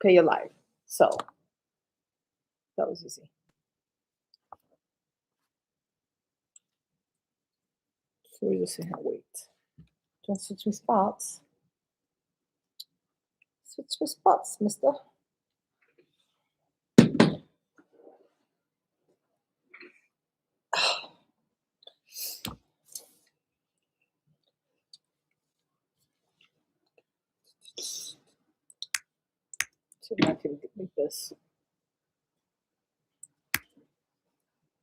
pay you live. So that was easy. So we just sit here and wait. Don't switch me spots. Switch me spots, mister. See if I can make this.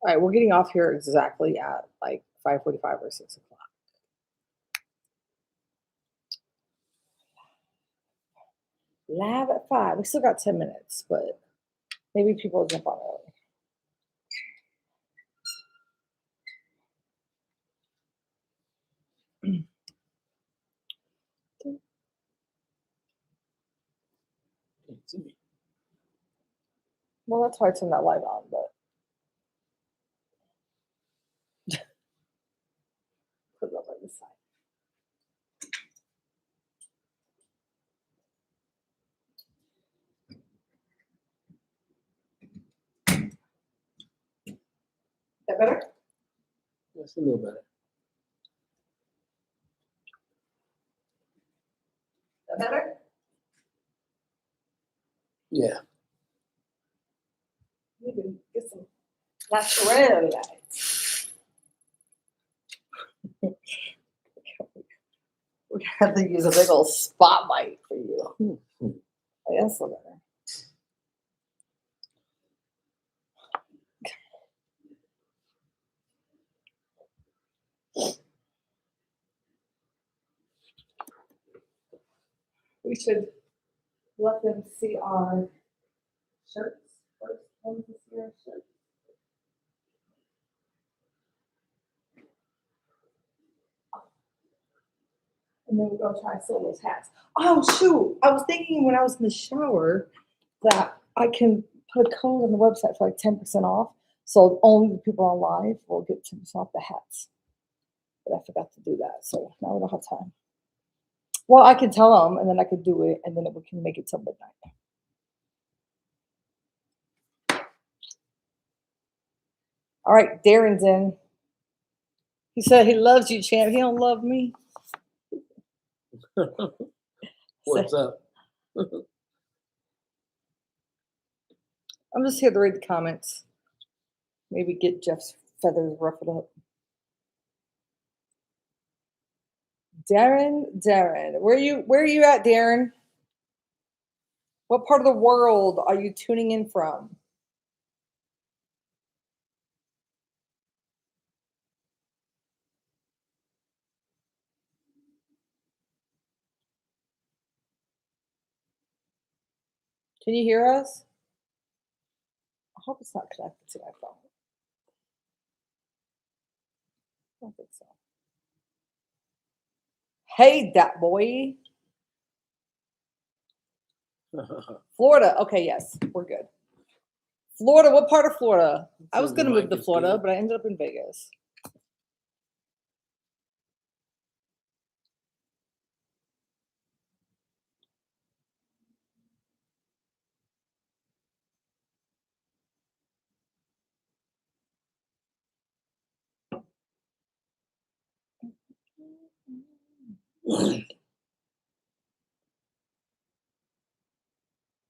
All right, we're getting off here exactly at like 5:45 or 6 o'clock. Live at 5. We still got 10 minutes, but maybe people will jump on early. Well, that's why I turned that light on, but put it up on this side. That better? That's a little better. That better? Yeah. We can get some natural lights. We're gonna have to use a big old spotlight for you. Oh, that's so better. We should let them see our shirts first. Let them see our shirts. And then we're gonna try to sell those hats. Oh shoot! I was thinking when I was in the shower that I can put a code on the website for like 10% off. So only the people on live will get 10% off the hats. But I forgot to do that, so now we don't have time. Well, I can tell them, and then I could do it, and then we can make it till midnight. All right, Darren's in. He said he loves you, champ. He don't love me. What's up? I'm just here to read the comments. Maybe get Jeff's feathers ruffled up. Darren, where are you at, Darren? What part of the world are you tuning in from? Can you hear us? I hope it's not connected to my phone. I don't think so. Hey, that boy. Florida. Okay, yes, we're good. Florida. What part of Florida? I was going to move to Florida, but I ended up in Vegas.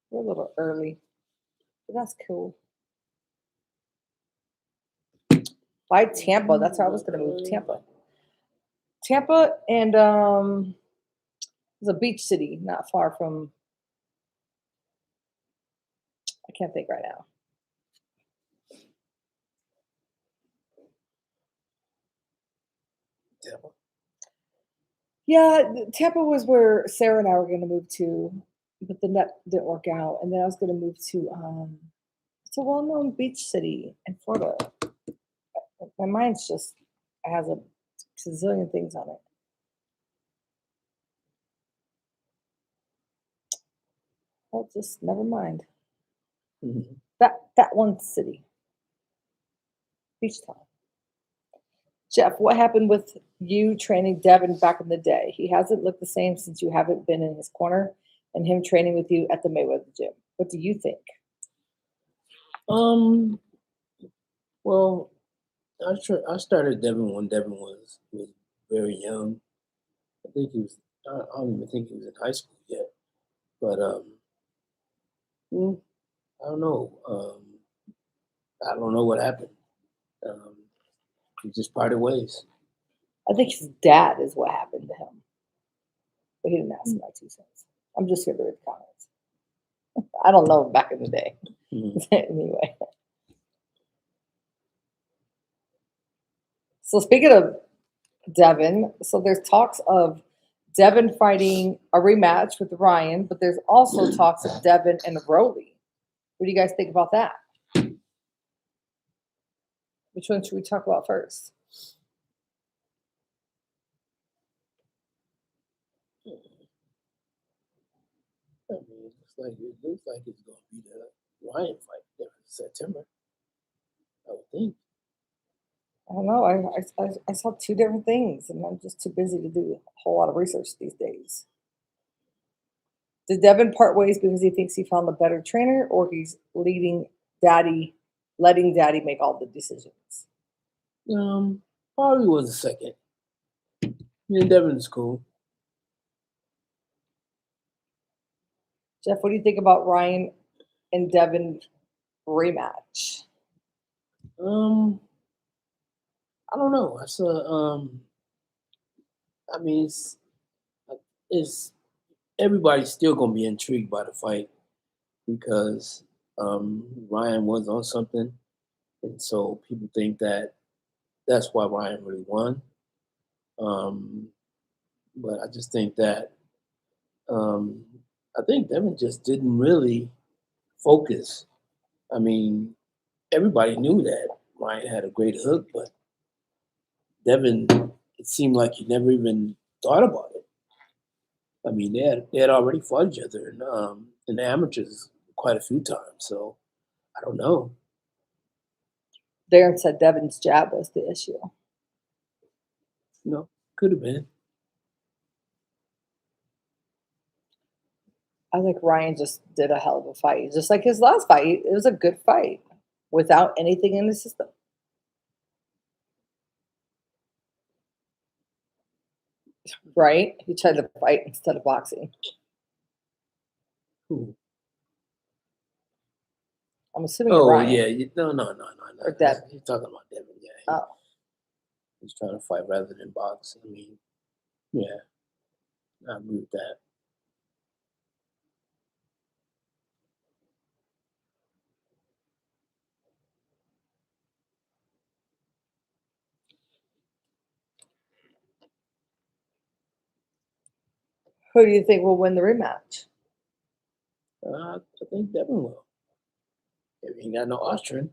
We're a little early, but that's cool. By Tampa. That's where I was going to move to Tampa. Tampa, and it's a beach city not far from. I can't think right now. Tampa. Yeah, Tampa was where Sarah and I were going to move to, but the net didn't work out. And then I was going to move to it's a well-known beach city in Florida. My mind's just has a zillion things on it. Well, just never mind. Mm-hmm. That one city, beach town. Jeff, what happened with you training Devin back in the day? He hasn't looked the same since you haven't been in his corner and him training with you at the Mayweather gym. What do you think? Well, I started Devin when Devin was very young. I think he was. I don't even think he was in high school yet. But mm, I don't know. I don't know what happened. Um, we just parted ways. I think his dad is what happened to him. But he didn't ask my 2 cents. I'm just here to read the comments. I don't know back in the day. Anyway. So speaking of Devin, so there's talks of Devin fighting a rematch with Ryan, but there's also talks of Devin and Rolly. What do you guys think about that? Which one should we talk about first? I mean, it looks like it's going to be the Ryan fight there in September. I would think. I don't know. I saw two different things, and I'm just too busy to do a whole lot of research these days. Did Devin part ways because he thinks he found a better trainer, or he's letting Daddy make all the decisions? Probably was a second. Me and Devin is cool. Jeff, what do you think about Ryan and Devin rematch? I don't know. I saw. I mean, it's everybody's still gonna be intrigued by the fight because Ryan was on something, and so people think that that's why Ryan really won. But I just think that um, I think Devin just didn't really focus. I mean, everybody knew that Ryan had a great hook, but Devin, it seemed like he never even thought about it. I mean, they had already fought each other in the amateurs quite a few times, so I don't know. Darren said Devin's jab was the issue. Could have been. I think Ryan just did a hell of a fight. Just like his last fight, it was a good fight without anything in the system. Right? He tried to fight instead of boxing. Who? I'm assuming Oh Ryan. yeah, no. Or Devin. He's talking about Devin. Yeah, Oh. he's trying to fight rather than box. I mean, yeah, I agree with that. Who do you think will win the rematch? I think Devin will. If he ain't got no Austrian.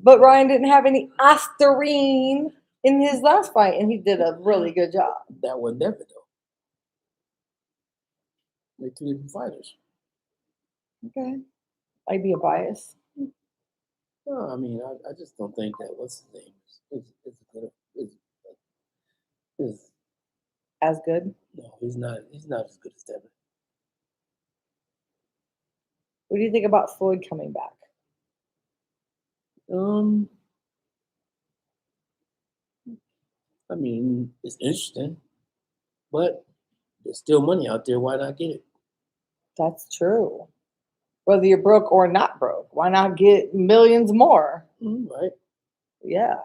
But Ryan didn't have any asterine in his last fight, and he did a really good job. That wasn't Devin though. They're two different fighters. Okay. I'd be a bias. No, I mean, I just don't think that what's his name is As good. no, he's not. He's not as good as Devin. What do you think about Floyd coming back? I mean, it's interesting, but there's still money out there. Why not get it? That's true. Whether you're broke or not broke, why not get millions more? Right. Yeah,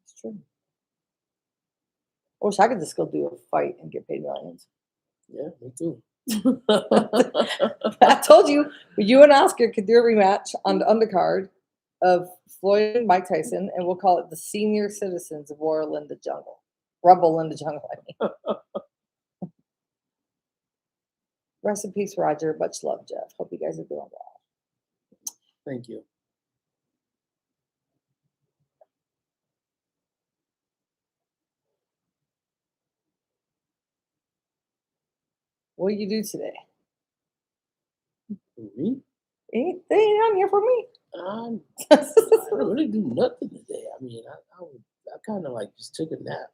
it's true. I wish I could just go do a fight and get paid millions. Yeah, me too. I told you, you and Oscar could do a rematch on the undercard of Floyd and Mike Tyson, and we'll call it the Senior Citizens of Royal in the Jungle. Rumble in the Jungle, I mean. Rest in peace, Roger. Much love, Jeff. Hope you guys are doing well. Thank you. What do you do today? Me? They ain't on here for me. I don't really do nothing today. I mean, I kind of like just took a nap.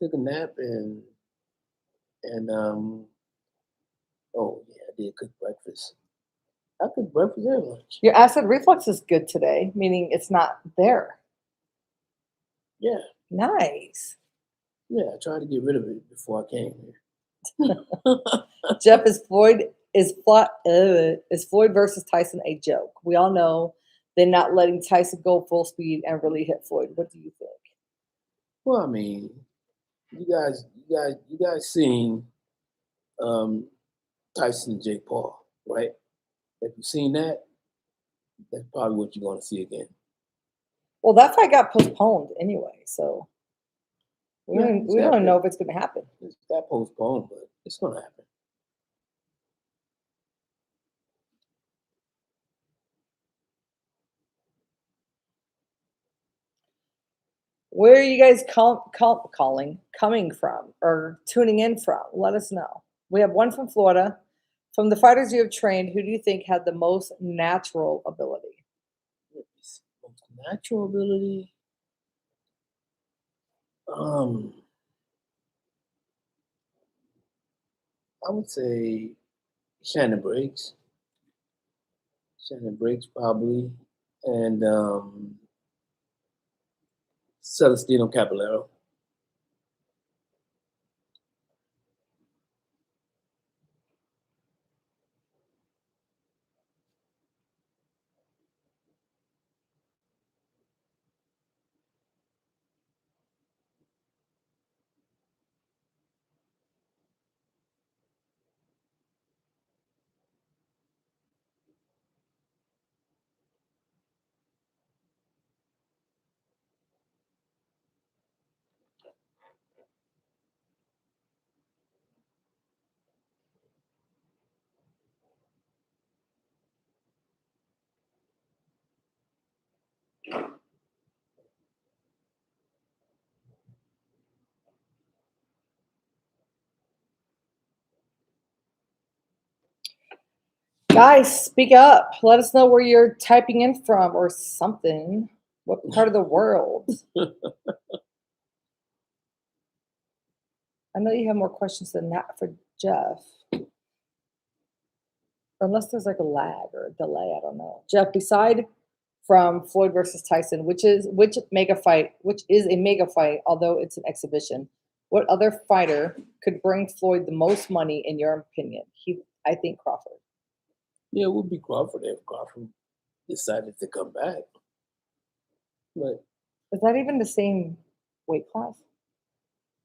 Took a nap and Oh yeah, I did cook breakfast. I cook breakfast and lunch. Your acid reflux is good today, meaning it's not there. Yeah, Nice. yeah. I tried to get rid of it before I came here. Jeff, is Floyd versus Tyson a joke? We all know they're not letting Tyson go full speed and really hit Floyd. What do you think? Well, I mean, you guys seen um, Tyson and Jake Paul, right? If you've seen that, that's probably what you're going to see again. Well, that fight got postponed anyway, so we Yeah, don't, it's we don't happening. know if it's going to happen. It's got postponed, but it's going to happen. Where are you guys coming from or tuning in from? Let us know. We have one from Florida. From the fighters you have trained, who do you think had the most natural ability? It's most natural ability. I would say Shannon Briggs. Shannon Briggs probably, and Celestino Caballero. Guys, speak up. Let us know where you're typing in from or something. What part of the world? I know you have more questions than that for Jeff. Unless there's like a lag or a delay, I don't know. Jeff, beside from Floyd versus Tyson, which is a mega fight, although it's an exhibition. What other fighter could bring Floyd the most money in your opinion? I think Crawford. Yeah, it would be Crawford if Crawford decided to come back. But Is that even the same weight class?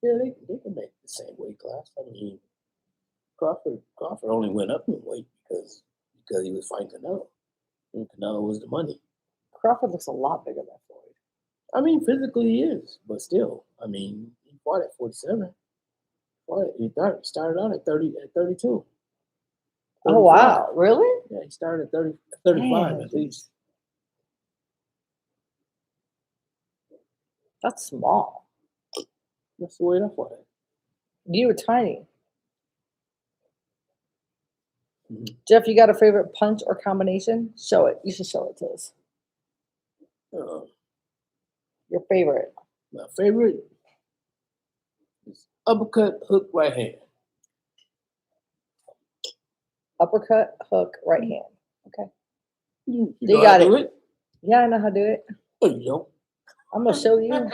yeah, they can make the same weight class. I mean, Crawford only went up in weight because he was fighting Canelo, and Canelo was the money. Crawford looks a lot bigger than Floyd. I mean, physically he is, but still, I mean, he fought at 47. He started out at 32. Oh 35. wow, really? Yeah, he started at 35 Dang, at least. that's small. That's the way I fought it. You were tiny. Mhm. Jeff, you got a favorite punch or combination? Show it. You should show it to us. Uh, Your favorite. my favorite is uppercut, hook, right hand. Uppercut, hook, right hand. Okay. You You know got how to do it. it? Yeah, I know how to do it. Oh, you don't? I'm gonna show you. I'm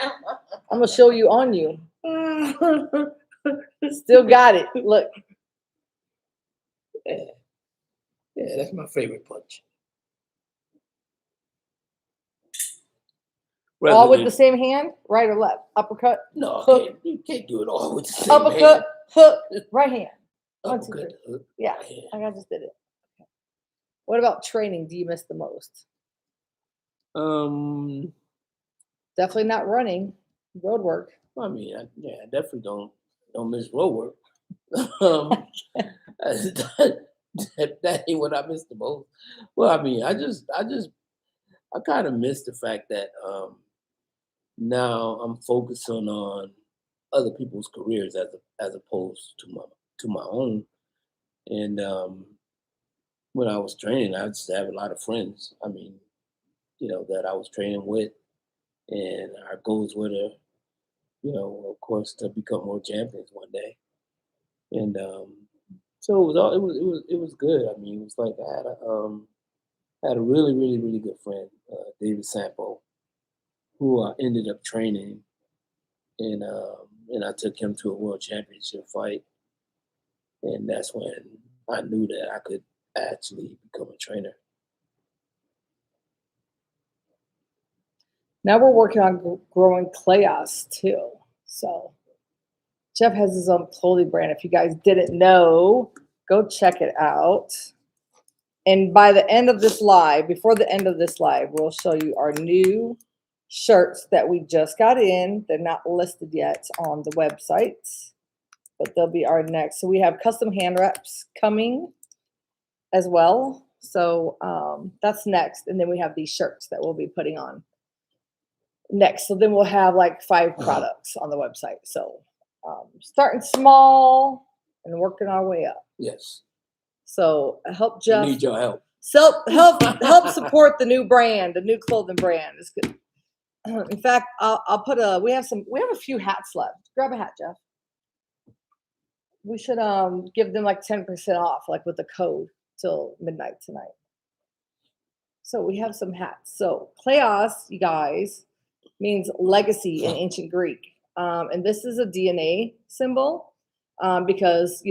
gonna show you on you. Still got it. Look. Yeah. Yeah, that's my favorite punch. All with the Rather same hand, right or left? Uppercut, no, hook, you can't do it all with the same uppercut, hand. hook, right hand. 1, 2, 3. Uppercut, hook, Yeah, right hand. I just did it. Okay. What about training? Do you miss the most? Um, Definitely not running. Road work. I mean, I definitely don't miss road work. um, that ain't what I miss the most. Well, I mean, I kind of miss the fact that now I'm focusing on other people's careers as opposed to my own. And when I was training, I just have a lot of friends. I mean, that I was training with, and our goals were to, of course, to become world champions one day. And So it was good. I mean, it was like I had a really good friend, David Sampo, who I ended up training, and I took him to a world championship fight, and that's when I knew that I could actually become a trainer. Now we're working on growing Chaos too. So Jeff has his own clothing brand. If you guys didn't know, go check it out. And by the end of this live, before the end of this live, we'll show you our new shirts that we just got in. They're not listed yet on the website, but they'll be our next. So we have custom hand wraps coming as well. So that's next. And then we have these shirts that we'll be putting on next. So then we'll have like 5 products on the website. So starting small and working our way up. Yes. So help Jeff. We need your help. Help support the new brand, the new clothing brand. It's good. In fact, I'll put we have a few hats left. Grab a hat, Jeff. We should give them like 10% off, like with the code till midnight tonight. So we have some hats. So Kleos, you guys, means legacy in ancient Greek. And this is a DNA symbol because,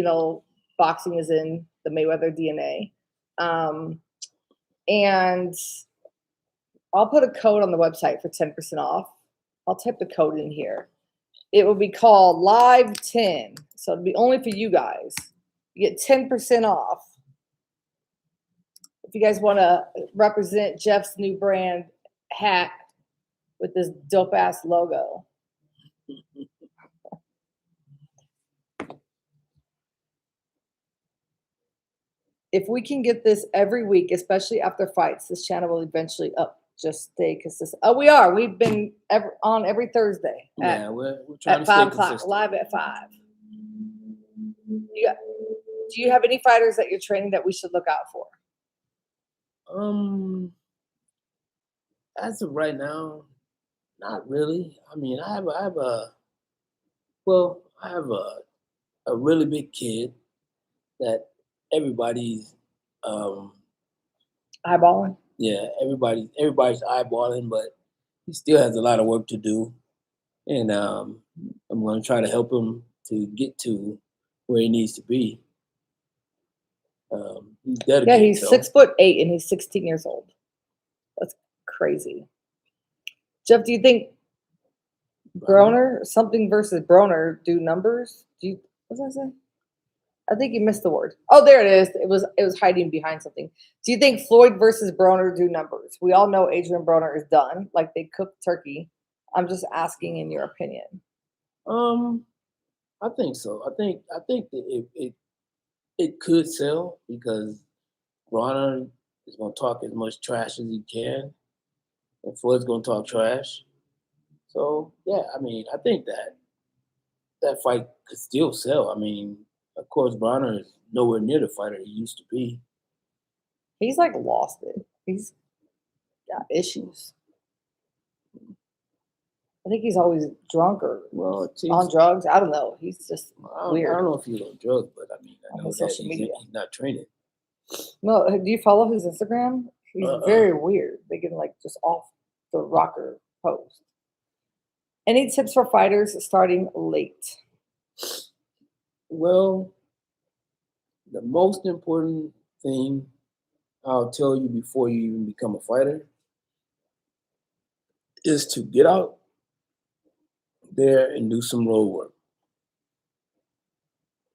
boxing is in the Mayweather DNA. And I'll put a code on the website for 10% off. I'll type the code in here. It will be called Live 10. So it'll be only for you guys. You get 10% off. If you guys want to represent Jeff's new brand hat with this dope ass logo. If we can get this every week, especially after fights, this channel will eventually just stay consistent. Oh, we are. We've been on every Thursday. We're trying at to 5 stay o'clock, consistent. live at 5. Do you have any fighters that you're training that we should look out for? As of right now, not really. I mean, I have a really big kid that everybody's Eyeballing? Yeah, everybody's eyeballing, but he still has a lot of work to do. And I'm going to try to help him to get to where he needs to be. He's dedicated. Yeah, he's 6'8" and he's 16 years old. That's crazy. Jeff, do you think something versus Broner do numbers? What did I say? I think you missed the word. Oh, there it is. It was hiding behind something. Do you think Floyd versus Broner do numbers? We all know Adrian Broner is done. Like they cooked turkey. I'm just asking in your opinion. I think so. I think that it could sell because Broner is going to talk as much trash as he can, and Floyd's going to talk trash. So yeah, I mean, I think that fight could still sell. I mean, of course, Broner is nowhere near the fighter he used to be. He's like lost it. He's got issues. I think he's always drunk or on drugs. I don't know. He's just weird. I don't know if he's on drugs, but I mean, I know that social media. He's not training. No, do you follow his Instagram? He's very weird. They get like just off the rocker post. Any tips for fighters starting late? Well, the most important thing I'll tell you before you even become a fighter is to get out there and do some road work.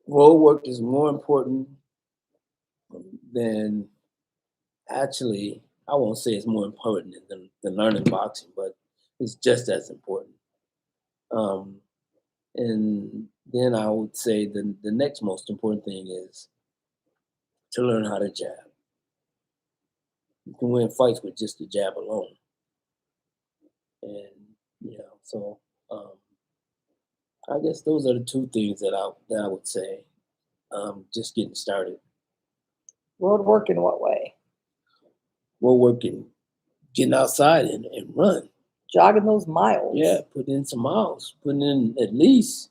Road work is more important than actually, I won't say it's more important than learning boxing, but it's just as important. And then I would say the next most important thing is to learn how to jab. You can win fights with just the jab alone. And, so I guess those are the two things that I would say, just getting started. Road work in what way? Road work in getting outside and run. Jogging those miles. Yeah, put in some miles. Putting in at least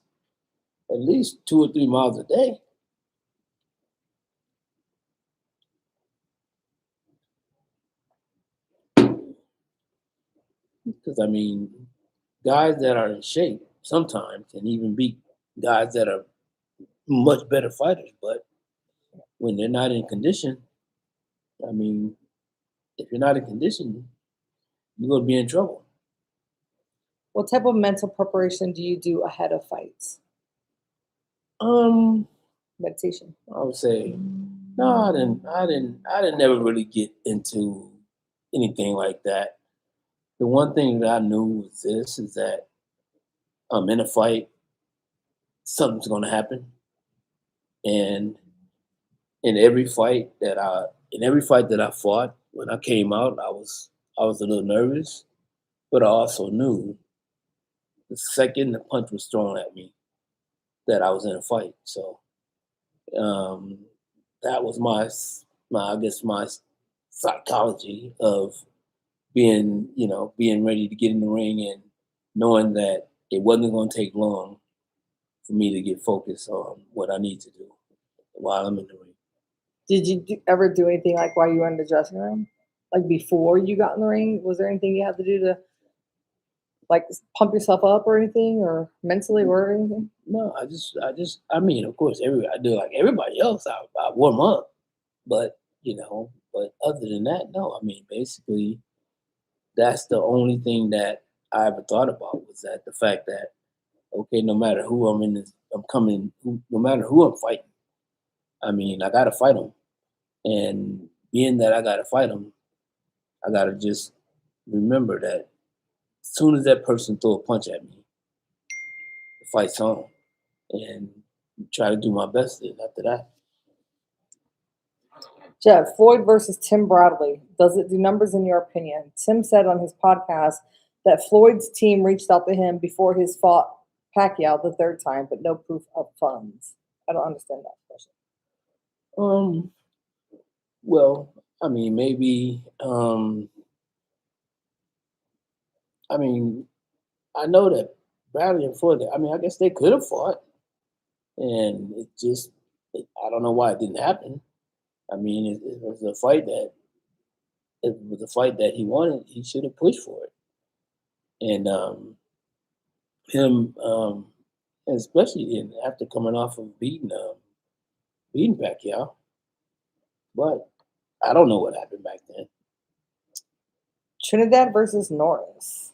2 or 3 miles a day. Because I mean, guys that are in shape sometimes can even beat guys that are much better fighters. But when they're not in condition, I mean, if you're not in condition, you're gonna be in trouble. What type of mental preparation do you do ahead of fights? Um, Meditation. I would say no. I didn't never really get into anything like that. The one thing that I knew was this: is that I'm in a fight, something's gonna happen, and in every fight that I fought, when I came out, I was a little nervous, but I also knew the second the punch was thrown at me that I was in a fight. So um, that was my I guess my psychology of being ready to get in the ring and knowing that it wasn't going to take long for me to get focused on what I need to do while I'm in the ring. Did you ever do anything like while you were in the dressing room? Like before you got in the ring? Was there anything you had to do to like pump yourself up or anything or mentally or anything? No, I mean, of course, I do like everybody else. I warm up, but but other than that, no. I mean, basically, that's the only thing that I ever thought about was that the fact that okay, no matter who I'm in, no matter who I'm fighting. I mean, I gotta fight them, and being that I gotta fight them, I gotta just remember that as soon as that person throw a punch at me, the fight's on, and try to do my best then after that. Jeff, Floyd versus Tim Bradley. Does it do numbers in your opinion? Tim said on his podcast that Floyd's team reached out to him before his fought Pacquiao the third time, but no proof of funds. I don't understand that question. Um, well, I mean, maybe. I mean, I know that Bradley and Floyd. I mean, I guess they could have fought, and I don't know why it didn't happen. I mean, it was a fight that if it was a fight that he wanted, he should have pushed for it. And him, and especially after coming off of beating Pacquiao, but I don't know what happened back then. Trinidad versus Norris.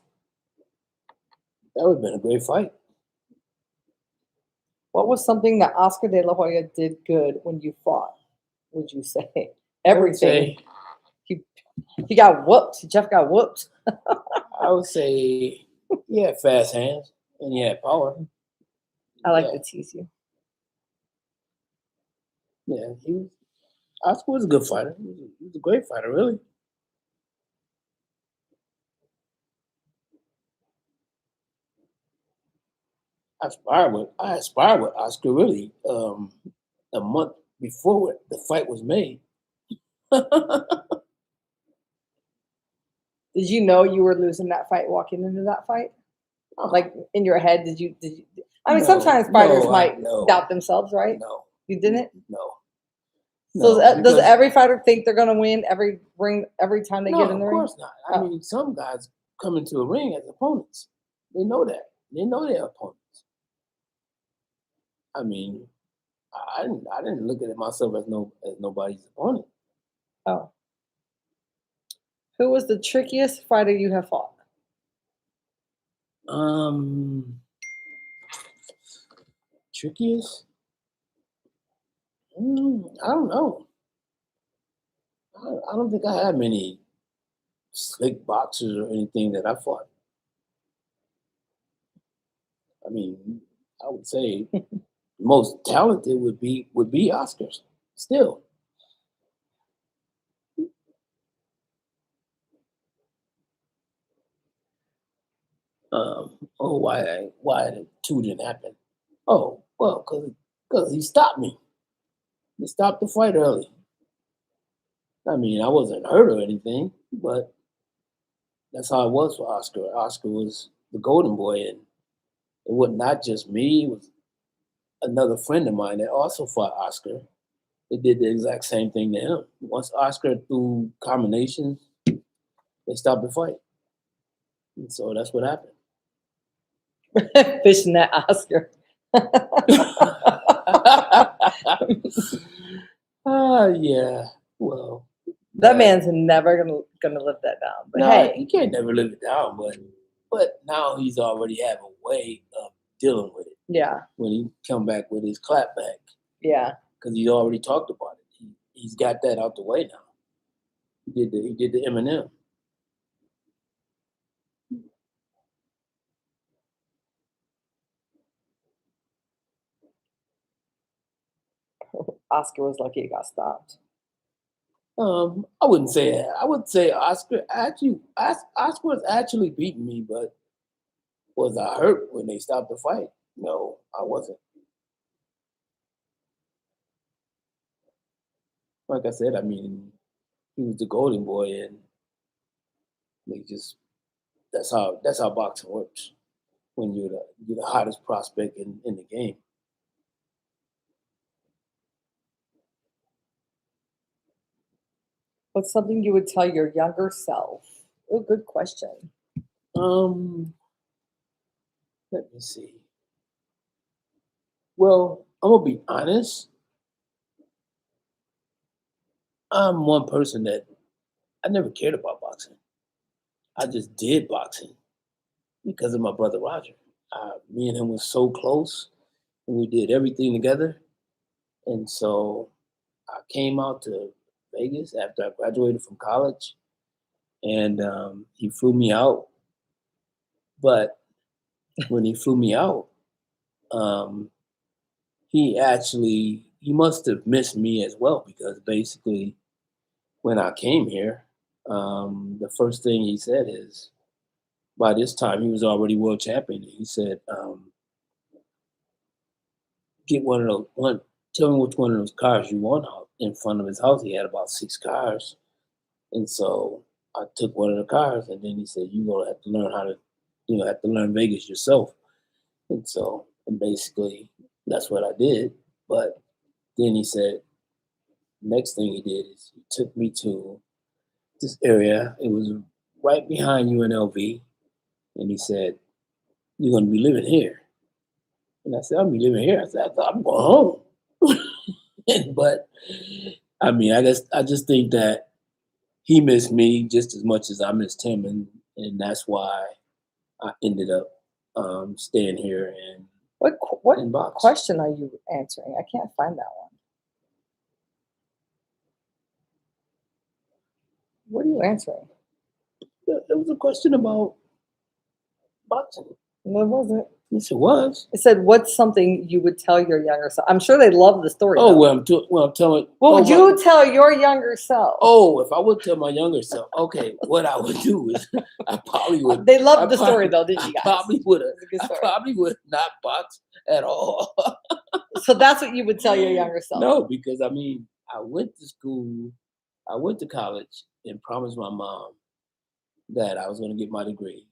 That would have been a great fight. What was something that Oscar De La Hoya did good when you fought? Would you say I would everything? say, He got whooped. Jeff got whooped. I would say, he had fast hands and he had power. I like Yeah, to tease you. yeah. Oscar was a good fighter. He was a great fighter, really. I aspired with Oscar really a month before the fight was made. Did you know you were losing that fight walking into that fight? Like in your head, did you? I mean, No, sometimes fighters no, might no, doubt themselves, right? no, You didn't. no, So no, does because every fighter think they're gonna win every ring every time they no, get in the of ring? course not. I Oh, mean, some guys come into a ring as opponents. They know that. They know they're opponents. I mean, I didn't look at myself as nobody's opponent. oh. Who was the trickiest fighter you have fought? Um, Trickiest? I don't know. I don't think I had many slick boxers or anything that I fought. I mean, I would say most talented would be Oscars still. Oh, why the two didn't happen? Oh, well, because he stopped me. He stopped the fight early. I mean, I wasn't hurt or anything, but that's how it was for Oscar. Oscar was the golden boy, and it was not just me. It was another friend of mine that also fought Oscar. They did the exact same thing to him. Once Oscar threw combinations, they stopped the fight. And so that's what happened. Fishing that Oscar. Yeah. Well, That man's never gonna live that down. But no, hey, he can't never live it down. But now he's already have a way of dealing with it yeah, when he come back with his clapback yeah. because he already talked about it. He's got that out the way now. He did the Eminem. Oscar was lucky he got stopped. I wouldn't say that. I would say Oscar was actually beating me, but was I hurt when they stopped the fight? No, I wasn't. Like I said, I mean, he was the golden boy, and they just that's how boxing works. When you're the hottest prospect in the game. What's something you would tell your younger self? Oh, good question. Um, Let me see. Well, I'm gonna be honest. I'm one person that I never cared about boxing. I just did boxing because of my brother Roger. Me and him was so close, and we did everything together. And so I came out to Vegas after I graduated from college, and he flew me out. But when he flew me out, um, he must have missed me as well because basically when I came here, the first thing he said is by this time he was already world champion. He said, "Get one of those one. Tell me which one of those cars you want." Out in front of his house, he had about 6 cars, and so I took one of the cars, and then he said, "You gonna have to learn how to, have to learn Vegas yourself." And basically that's what I did. But then he said, next thing he did is he took me to this area. It was right behind UNLV, and he said, "You're gonna be living here." And I said, "I'll be living here." I said, "I thought I'm going home." But I mean, I just think that he missed me just as much as I missed him, and that's why I ended up staying here and What in box. question are you answering? I can't find that one. What are you answering? It was a question about boxing. No, it wasn't. Yes, it was. It said, "What's something you would tell your younger self?" I'm sure they love the story. Oh, though. I'm telling. What would you tell your younger self? Oh, if I would tell my younger self, okay, what I would do is I probably would. They loved the story though, didn't you guys? I It's a good probably would not box at all. So that's what you would tell your younger self. No, because I mean, I went to school, I went to college, and promised my mom that I was going to get my degree.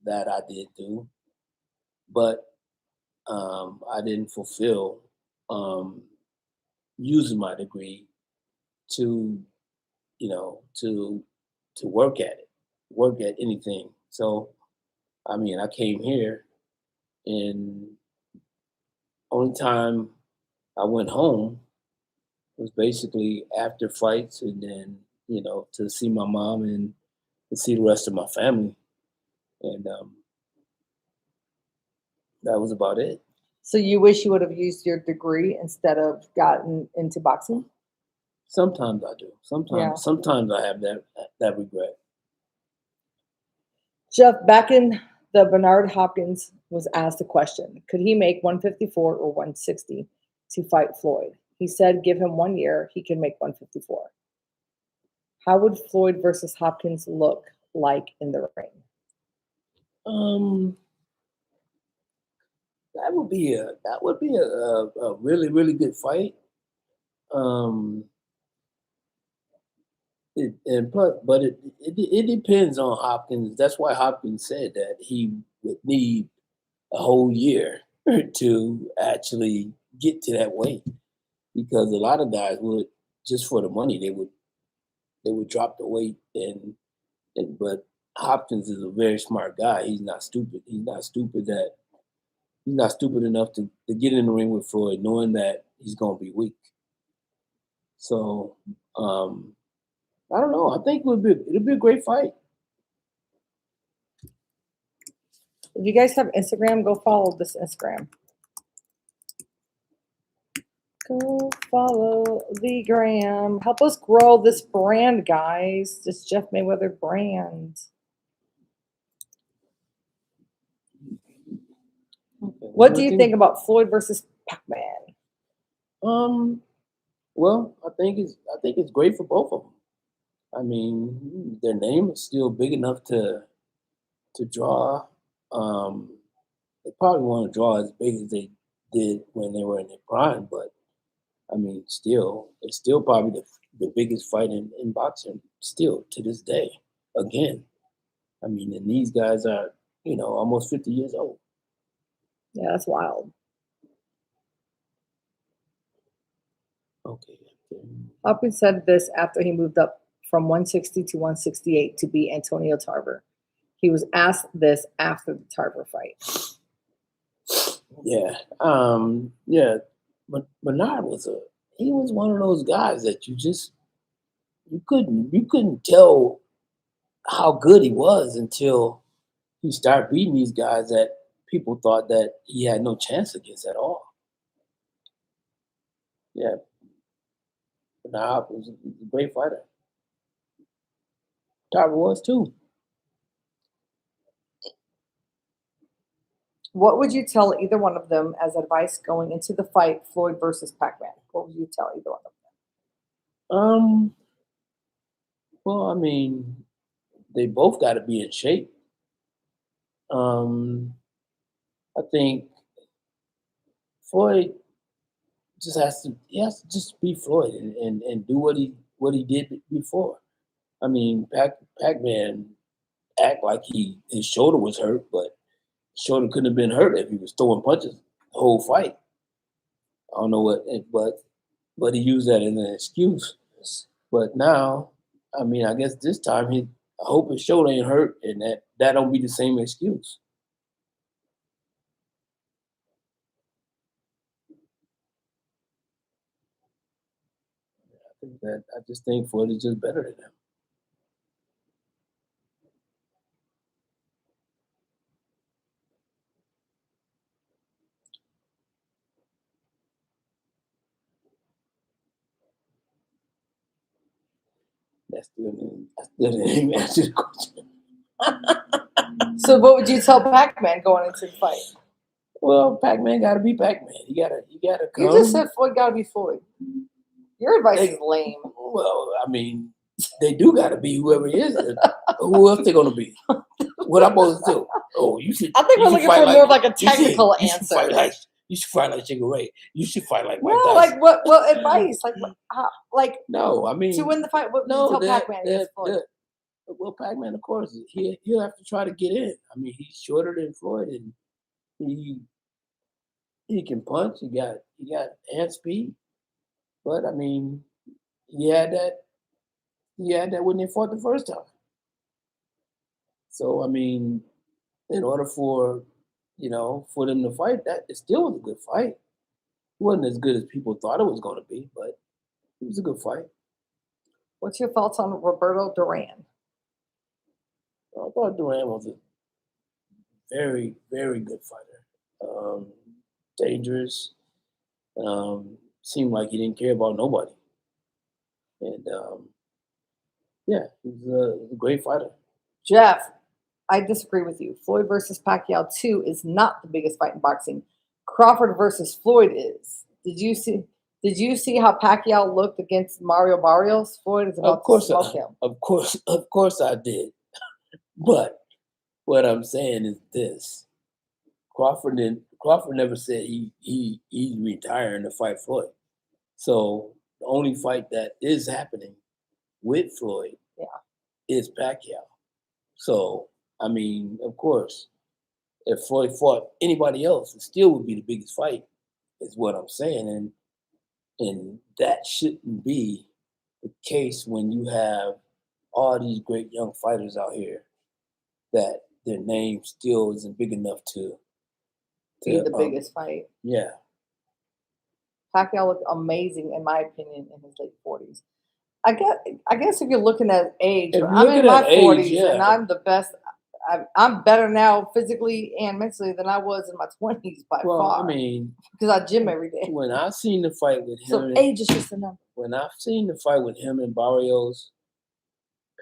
That I did do, but I didn't fulfill using my degree to, to work at anything. So, I mean, I came here, and only time I went home was basically after fights, and then to see my mom and to see the rest of my family, and that was about it. So you wish you would have used your degree instead of gotten into boxing? Sometimes I do. Yeah. Sometimes I have that regret. Jeff, back in the Bernard Hopkins was asked a question: could he make 154 or 160 to fight Floyd? He said, give him 1 year, he can make 154. How would Floyd versus Hopkins look like in the ring? That would be a really really good fight. Um, it depends on Hopkins. That's why Hopkins said that he would need a whole year to actually get to that weight, because a lot of guys would, just for the money, they would drop the weight, and but Hopkins is a very smart guy. He's not stupid. He's not stupid enough to get in the ring with Floyd knowing that he's gonna be weak. So I don't know. I think it'll be a great fight. If you guys have Instagram, go follow this Instagram. Go follow the gram. Help us grow this brand, guys. This Jeff Mayweather brand. Okay. What do you think about Floyd versus Pac-Man? Well, I think it's great for both of them. I mean, their name is still big enough to draw. They probably want to draw as big as they did when they were in their prime, but I mean, still, it's still probably the biggest fight in boxing, still to this day. Again, I mean, and these guys are, almost 50 years old. Yeah, that's wild. Okay. Hopkins said this after he moved up from 160 to 168 to beat Antonio Tarver. He was asked this after the Tarver fight. Yeah. Yeah. But Bernard was one of those guys that you couldn't tell how good he was until he started beating these guys that people thought that he had no chance against at all. Yeah. Bernard was a great fighter. Tarver was too. What would you tell either one of them as advice going into the fight, Floyd versus Pac-Man? What would you tell either one of them? Well, I mean, they both got to be in shape. I think Floyd has to just be Floyd and do what he did before. I mean, Pac-Man act like his shoulder was hurt, but his shoulder couldn't have been hurt if he was throwing punches the whole fight. I don't know but he used that as an excuse. But now, I mean, I guess this time I hope his shoulder ain't hurt, and that don't be the same excuse. I just think Floyd is just better than him. I still didn't even answer the question. So what would you tell Pac-Man going into the fight? Well, Pac-Man got to be Pac-Man. He gotta come. You just said Floyd got to be Floyd. Your advice is lame. Well, I mean, they do got to be whoever he is. Who else they gonna be? What I'm supposed to do? Oh, you should. I think we're looking for more of like a technical answer. You should fight like Sugar Ray. You should fight like Mike No, Tyson. like what advice? Like no, I mean to win the fight. What would you tell Pac-Man against Floyd? Well, Pac-Man, of course, he'll have to try to get in. I mean, he's shorter than Floyd, and he can punch. He got hand speed, but I mean, he had that when they fought the first time. So I mean, in order for them to fight, that it still was a good fight. It wasn't as good as people thought it was going to be, but it was a good fight. What's your thoughts on Roberto Duran? I thought Duran was a very, very good fighter. Dangerous. Seemed like he didn't care about nobody. And yeah, he was a great fighter. Jeff, I disagree with you. Floyd versus Pacquiao 2 is not the biggest fight in boxing. Crawford versus Floyd is. Did you see how Pacquiao looked against Mario Barrios? Floyd is about to smoke him. Of course I did. But what I'm saying is this: Crawford never said he's retiring to fight Floyd. So the only fight that is happening with Floyd is Pacquiao. So I mean, of course, if Floyd fought anybody else, it still would be the biggest fight, is what I'm saying. And that shouldn't be the case when you have all these great young fighters out here that their name still isn't big enough to Be the biggest fight. Yeah. Pacquiao looked amazing, in my opinion, in his late 40s. I guess if you're looking at age, If you're I'm in looking my at age, 40s and yeah. I'm the best. I'm better now physically and mentally than I was in my 20s by Well, far. I mean, because I gym every day. when I seen the fight with him, So age is just a number. when I've seen the fight with him and Barrios,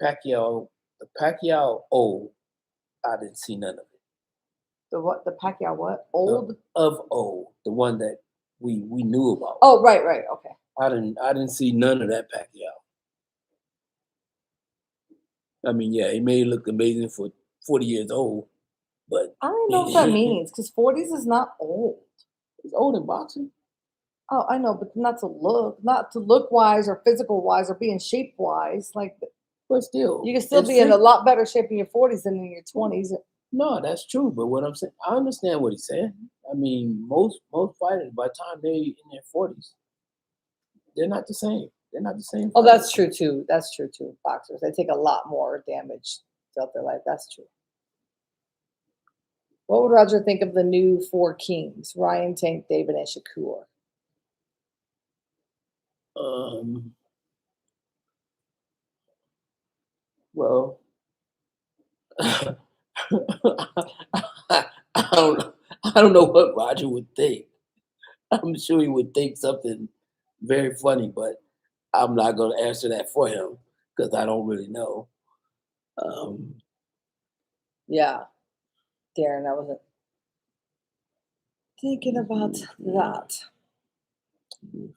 Pacquiao, the Pacquiao old, I didn't see none of it. The what? The Pacquiao what? Old? Of old, the one that we knew about. Oh, right, okay. I didn't see none of that Pacquiao. I mean, yeah, he may look amazing for 40 years old, but I don't know what that means because 40s is not old. He's old in boxing. Oh, I know, but not to look wise or physical wise or being shape wise. Like, but still, you can still be in a lot better shape in your 40s than in your 20s. No, that's true. But what I'm saying, I understand what he's saying. I mean, most fighters, by the time they in their 40s, they're not the same. They're not the same. Oh, fighters. that's true too. That's true too. Boxers, they take a lot more damage throughout their life. That's true. What would Roger think of the new four kings? Ryan, Tank, David, and Shakur. Well, I don't know what Roger would think. I'm sure he would think something very funny, but I'm not going to answer that for him because I don't really know. Yeah, Darren, I wasn't thinking about that.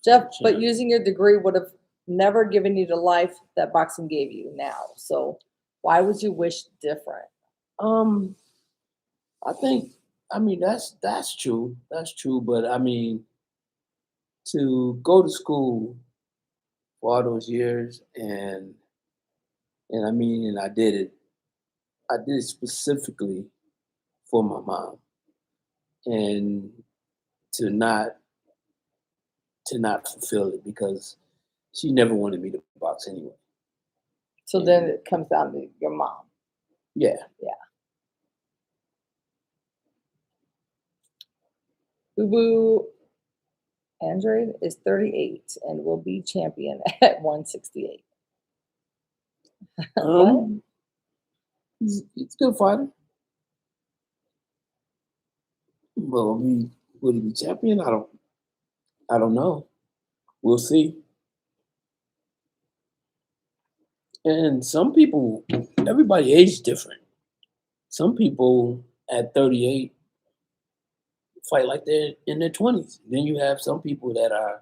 Jeff, but using your degree would have never given you the life that boxing gave you now. So why would you wish different? I think, I mean, that's true. That's true. But I mean, to go to school for all those years and I mean, and I did it specifically for my mom, and to not fulfill it because she never wanted me to box anyway. So then it comes down to your mom. Yeah. Yeah. Boo Boo Android is 38 and will be champion at 168. He's a good fighter. Will he be champion? I don't know. We'll see. And some people, everybody age different. Some people at 38 fight like they're in their 20s. Then you have some people that are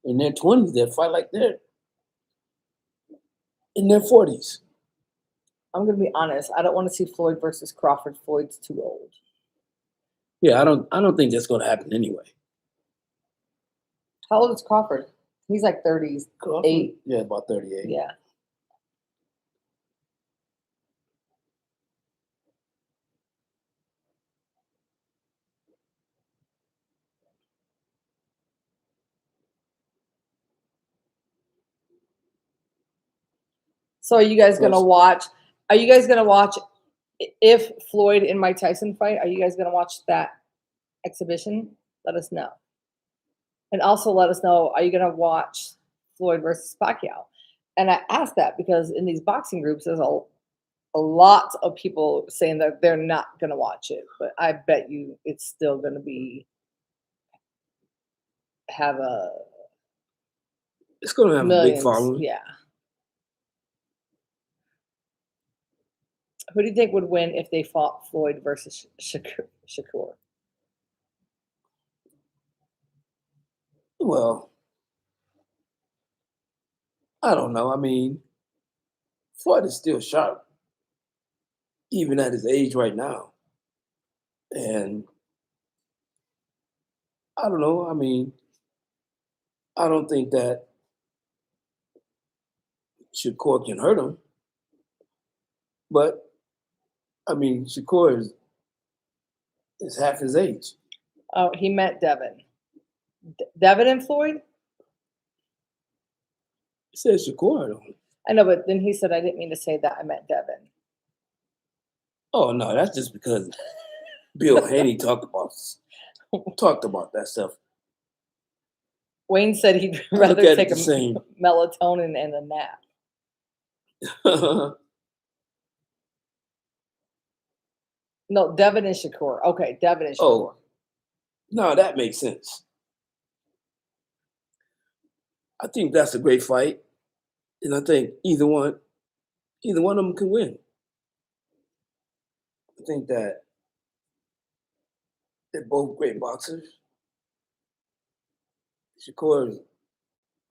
in their 20s that fight like they're in their 40s. I'm gonna be honest. I don't want to see Floyd versus Crawford. Floyd's too old. Yeah, I don't think that's gonna happen anyway. How old is Crawford? He's like 38. Yeah, about 38. Yeah. So are you guys gonna watch? Are you guys gonna watch if Floyd and Mike Tyson fight? Are you guys gonna watch that exhibition? Let us know. And also let us know, are you gonna watch Floyd versus Pacquiao? And I asked that because in these boxing groups, there's a lot of people saying that they're not gonna watch it, but I bet you it's still gonna have it's gonna have millions. A big following. Yeah. Who do you think would win if they fought Floyd versus Shakur? Well, I don't know. I mean, Floyd is still sharp, even at his age right now. And I don't know. I mean, I don't think that Shakur can hurt him. But I mean, Shakur is half his age. Oh, he meant Devin. Devin and Floyd? He said Shakur. I know, but then he said, I didn't mean to say that. I meant Devin. Oh no, that's just because Bill Haney talked about that stuff. Wayne said he'd I look rather at it take the a same. melatonin and a nap. No, Devin and Shakur. Okay, Devin and Shakur. Oh, no, that makes sense. I think that's a great fight, and I think either one of them can win. I think that they're both great boxers. Shakur is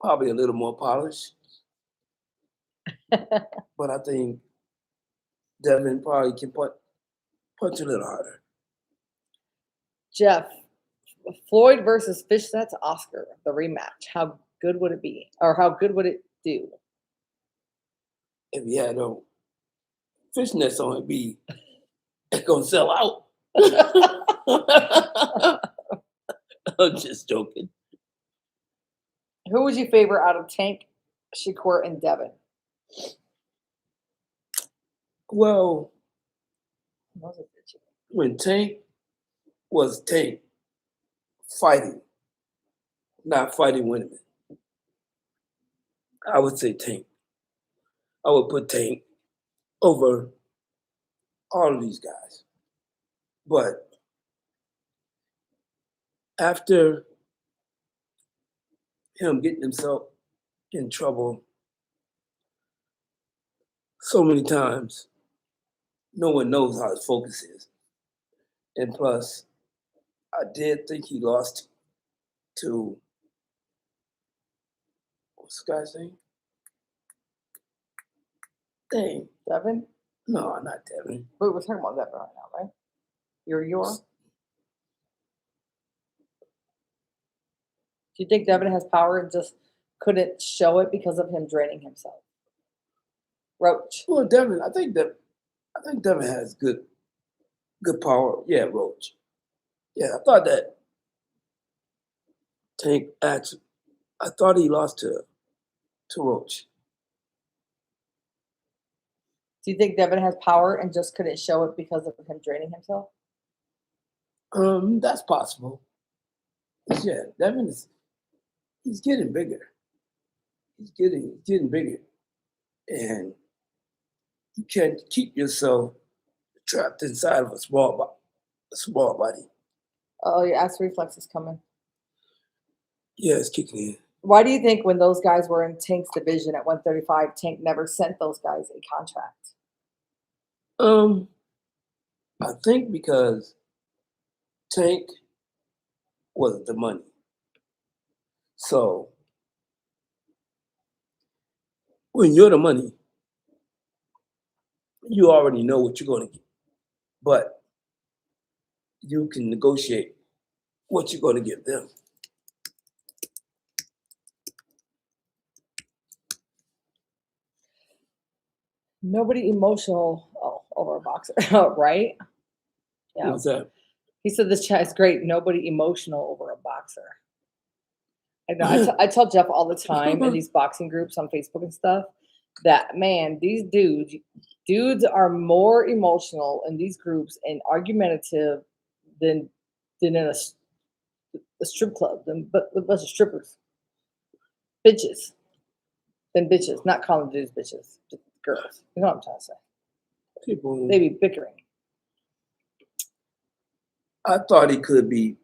probably a little more polished, but I think Devin probably can punch a little harder. Jeff, Floyd versus Fish, that's Oscar, the rematch. How good would it be? Or how good would it do? If he had no fishnets on, it'd be gonna sell out. I'm just joking. Who would you favor out of Tank, Shakur, and Devin? Well, when Tank was Tank fighting, not fighting women, I would say Tank. I would put Tank over all of these guys. But after him getting himself in trouble so many times, no one knows how his focus is. And plus, I did think he lost to, what's the guy's name? Dang. Devin? No, not Devin. Wait, we're talking about Devin right now, right? You're. Do you think Devin has power and just couldn't show it because of him draining himself? Roach. Well, Devin, I think Devin has good power. Yeah, Roach. Yeah, I thought that Tank actually, I thought he lost to Roach. Do you think Devin has power and just couldn't show it because of him draining himself? That's possible. Yeah, Devin he's getting bigger. He's getting bigger. And you can't keep yourself trapped inside of a small body. Oh, your ass reflex is coming. Yeah, it's kicking in. Why do you think when those guys were in Tank's division at 135, Tank never sent those guys a contract? I think because Tank was the money. So when you're the money, you already know what you're going to get. But you can negotiate what you're going to give them. Nobody emotional over a boxer, right? Yeah. What's that? He said this chat is great. Nobody emotional over a boxer. I know. I tell Jeff all the time in these boxing groups on Facebook and stuff that, man, these dudes are more emotional in these groups and argumentative than in a strip club, but a bunch of strippers, bitches, not calling dudes bitches, just girls. You know what I'm trying to say? People, They be bickering. I thought he could be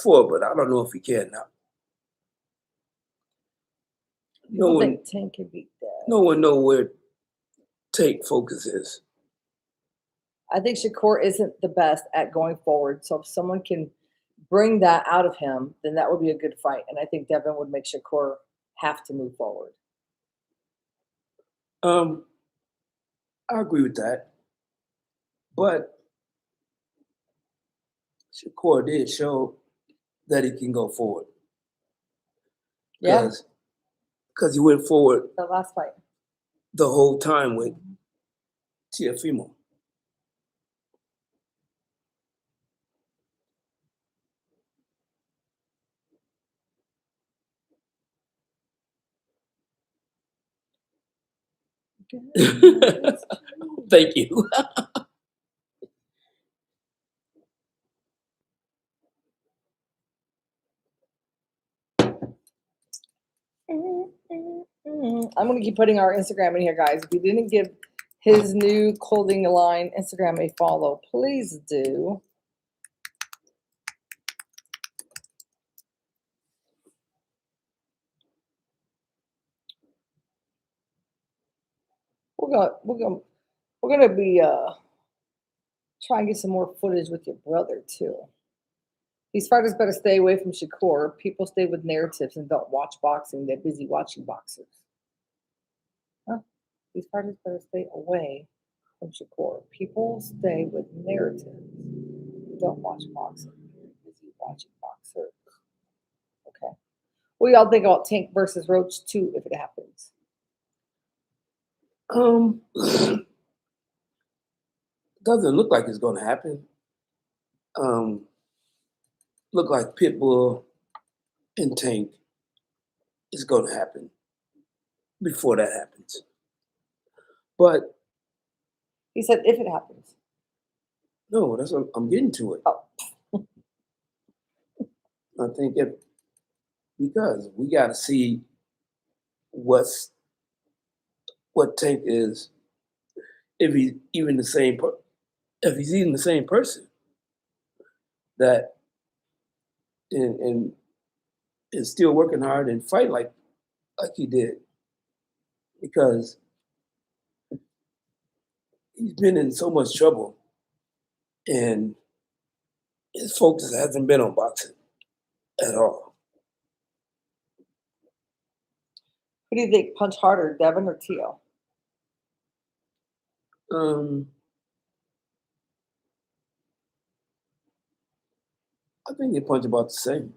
four, but I don't know if he can now. People think Tank can beat that. No one knows where Tank focus is. I think Shakur isn't the best at going forward. So if someone can bring that out of him, then that would be a good fight. And I think Devin would make Shakur have to move forward. I agree with that. But Shakur did show that he can go forward. Yeah. Because he went forward The last fight. the whole time with Tiafimo. It's true. Thank you. I'm gonna keep putting our Instagram in here, guys. If you didn't give his new clothing line Instagram a follow, please do. We're gonna be trying to get some more footage with your brother too. These fighters better stay away from Shakur. People stay with narratives and don't watch boxing. They're busy watching boxers. Huh? These fighters better stay away from Shakur. People stay with narratives. Don't watch boxing. They're busy watching boxers. Okay. What do y'all think about Tank versus Roach 2 if it happens? Doesn't look like it's going to happen. Look like Pitbull and Tank is going to happen before that happens. But He said if it happens. no, that's what I'm getting to it. Oh. I think because we got to see what Tank is, if he's even the same person that and is still working hard and fight like he did, because he's been in so much trouble and his focus hasn't been on boxing at all. Who do you think punch harder, Devin or Tio? I think they punch about the same.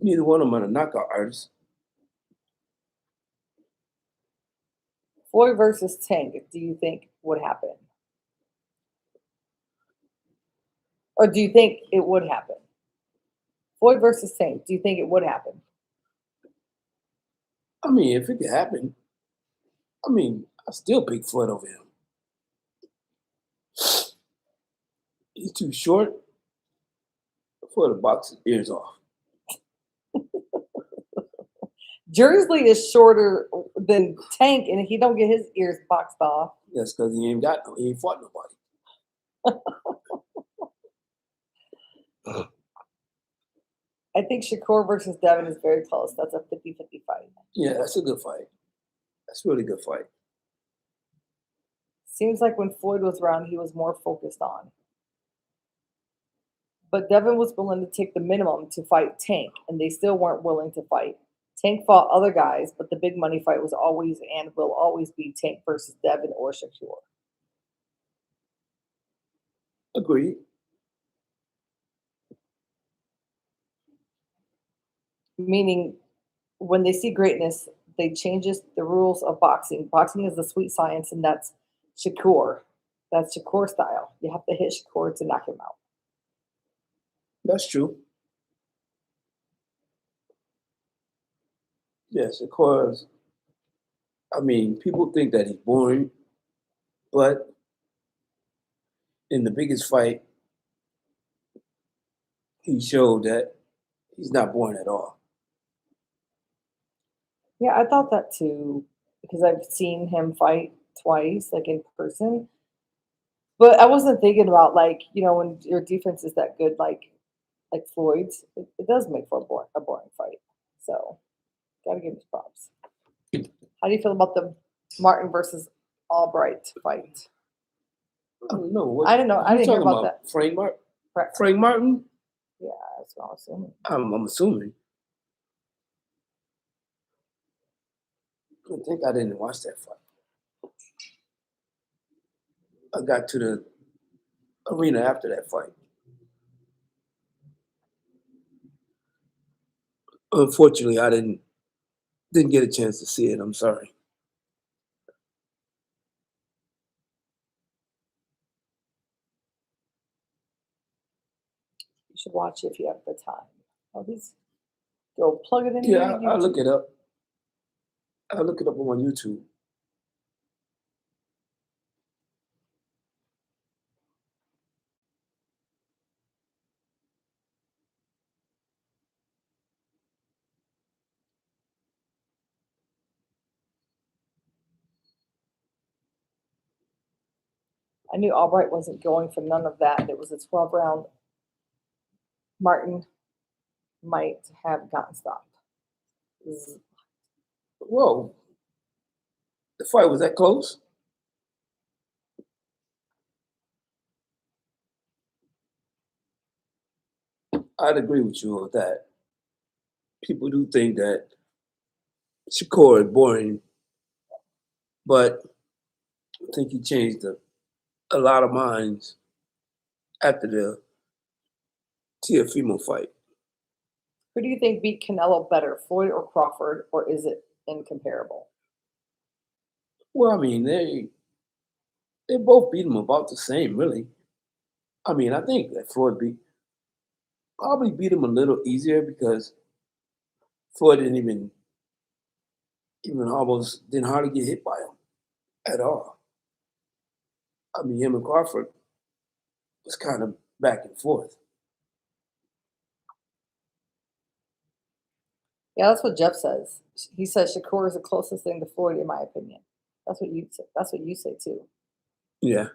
Neither one of them are a knockout artist. Floyd versus Tank, do you think would happen? Or do you think it would happen? Floyd versus Tank, do you think it would happen? I mean, if it could happen, I still pick Floyd over him. He's too short for the box his ears off. Jersey is shorter than Tank, and he don't get his ears boxed off. That's because he ain't fought nobody. I think Shakur versus Devin is very close. That's a 50-50 fight. Yeah, that's a good fight. That's a really good fight. Seems like when Floyd was around, he was more focused on. But Devin was willing to take the minimum to fight Tank, and they still weren't willing to fight. Tank fought other guys, but the big money fight was always and will always be Tank versus Devin or Shakur. Agreed. Meaning, when they see greatness, they changes the rules of boxing. Boxing is the sweet science, and that's Shakur. That's Shakur style. You have to hit Shakur to knock him out. That's true. Yes, of course. People think that he's boring, but in the biggest fight, he showed that he's not boring at all. Yeah, I thought that too, because I've seen him fight twice, like in person. But I wasn't thinking about when your defense is that good, like Floyd's, it does make for a boring fight. So, gotta give him props. How do you feel about the Martin versus Albright fight? I don't know. I didn't know. I didn't hear about that. Frank Martin? Right. Frank Martin? Yeah, that's what I was assuming. I'm assuming. I think I didn't watch that fight. I got to the arena after that fight. Unfortunately, I didn't get a chance to see it. I'm sorry. You should watch it if you have the time. Oh, these go plug it in. Yeah, I'll look it up. I'll look it up on YouTube. I knew Albright wasn't going for none of that. It was a 12-round. Martin might have gotten stopped. Whoa. The fight was that close? I'd agree with you on that. People do think that Shakur is boring, but I think he changed a lot of minds after the Teofimo fight. Who do you think beat Canelo better, Floyd or Crawford, or is it incomparable? Well, I mean, they both beat him about the same, really. I mean, I think that Floyd probably beat him a little easier because Floyd didn't almost didn't hardly get hit by him at all. I mean, him and Crawford was kind of back and forth. Yeah, that's what Jeff says. He says Shakur is the closest thing to Floyd, in my opinion. That's what you say. That's what you say too. Yeah.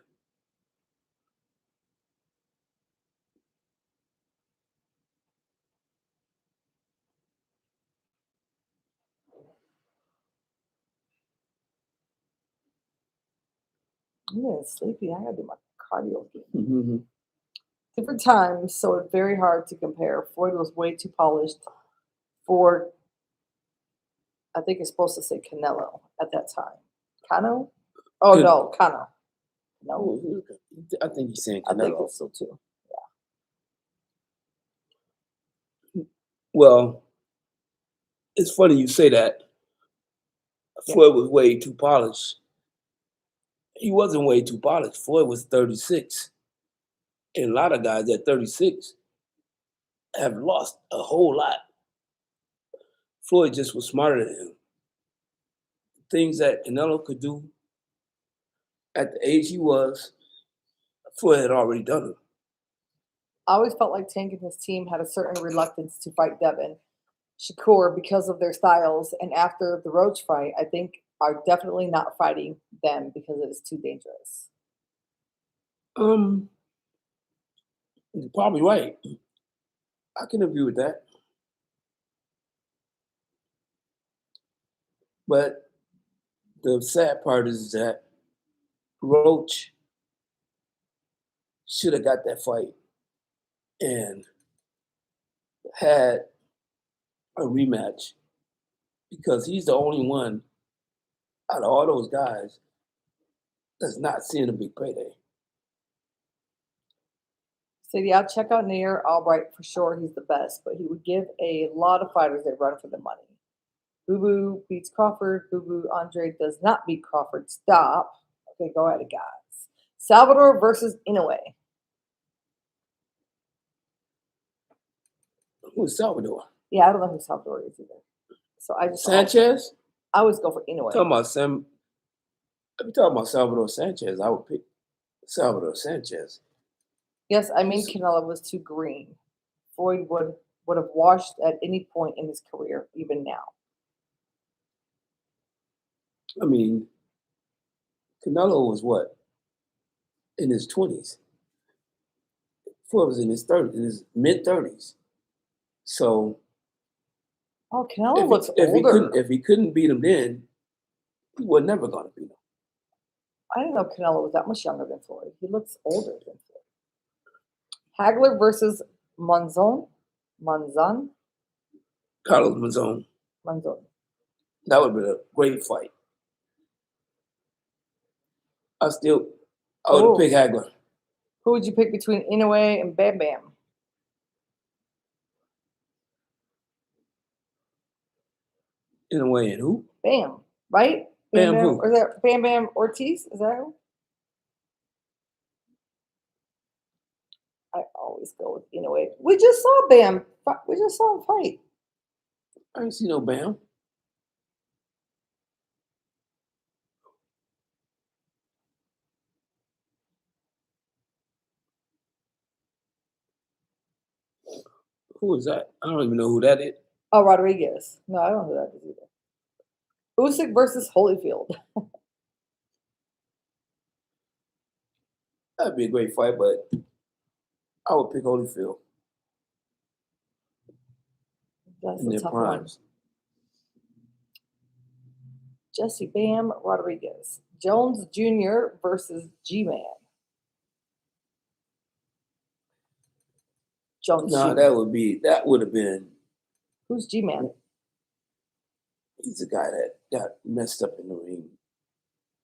I'm getting sleepy. I gotta do my cardio again. Mm-hmm. Different times, so it's very hard to compare. Floyd was way too polished. Ford, I think it's supposed to say Canelo at that time. Cano? Oh Good. no, Cano. No, I think he's saying I think Canelo. it's still too. Well, it's funny you say that. Yeah. Floyd was way too polished. He wasn't way too polished. Floyd was 36. And a lot of guys at 36 have lost a whole lot. Floyd just was smarter than him. Things that Canelo could do at the age he was, Floyd had already done them. I always felt like Tank and his team had a certain reluctance to fight Devin, Shakur because of their styles, and after the Roach fight, I think are definitely not fighting them because it is too dangerous. You're probably right. I can agree with that. But the sad part is that Roach should have got that fight and had a rematch because he's the only one out of all those guys that's not seeing a big payday. So yeah, check out Nair Albright for sure. He's the best, but he would give a lot of fighters a run for the money. Boo Boo beats Crawford. Boo Boo Andre does not beat Crawford. Stop. Okay, go ahead, guys. Salvador versus Inoue. Who's Salvador? Yeah, I don't know who Salvador is either. So I just Sanchez? I always go for Inoue. Talking about if you're talking about Salvador Sanchez, I would pick Salvador Sanchez. Yes, I mean Canelo was too green. Floyd would have washed at any point in his career, even now. I mean, Canelo was what? In his 20s. Floyd was in his 30s, in his mid-30s. So Oh, Canelo looks older. If he couldn't beat him then, he was never going to beat him. I didn't know Canelo was that much younger than Floyd. He looks older than Floyd. Hagler versus Monzon. Carlos Monzon. That would have been a great fight. I would have picked Hagler. Who would you pick between Inoue and Bam Bam? Inoue and who? Bam, right? Bam who? Or is that Bam Bam Ortiz? Is that who? I always go with Inoue. We just saw Bam. We just saw him fight. I didn't see no Bam. Who is that? I don't even know who that is. Oh, Rodriguez. No, I don't know who that is either. Usyk versus Holyfield. That'd be a great fight, but I would pick Holyfield That's in a their tough one. primes. Jesse Bam Rodriguez. Jones Jr. versus G-Man. Jones No, Jr. that would have been. Who's G-Man? He's the guy that got messed up in the ring,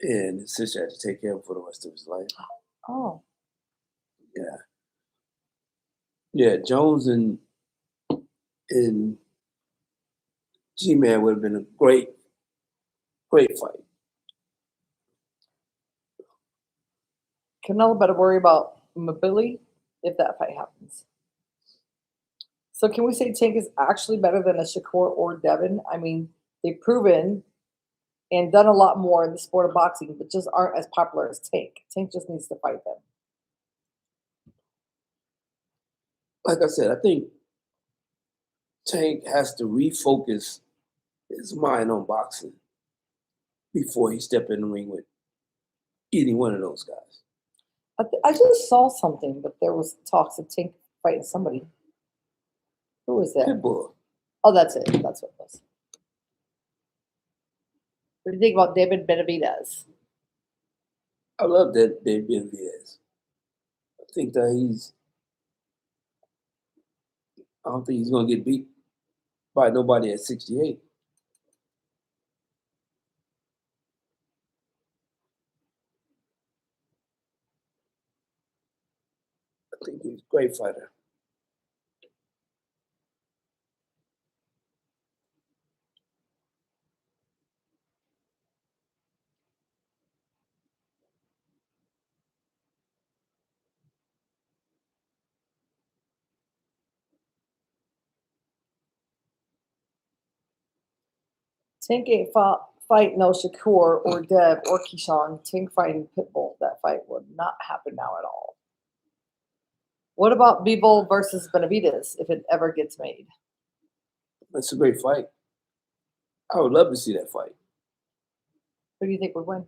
and his sister had to take care of him for the rest of his life. Oh, Yeah, yeah. Jones and G-Man would have been a great fight. Canelo better worry about mobility if that fight happens. So can we say Tank is actually better than a Shakur or Devin? I mean, they've proven and done a lot more in the sport of boxing, but just aren't as popular as Tank. Tank just needs to fight them. Like I said, I think Tank has to refocus his mind on boxing before he step in the ring with any one of those guys. I just saw something, but there was talks of Tank fighting somebody. Who was that? Pitbull. Oh, that's it. That's what it was. What do you think about David Benavidez? I love that Dave Benavidez. I think that I don't think he's going to get beat by nobody at 68. I think he's a great fighter. Tank ain't fight no Shakur or Dev or Keyshawn. Tank fighting Pitbull. That fight would not happen now at all. What about Bivol versus Benavidez if it ever gets made? That's a great fight. I would love to see that fight. Who do you think would win?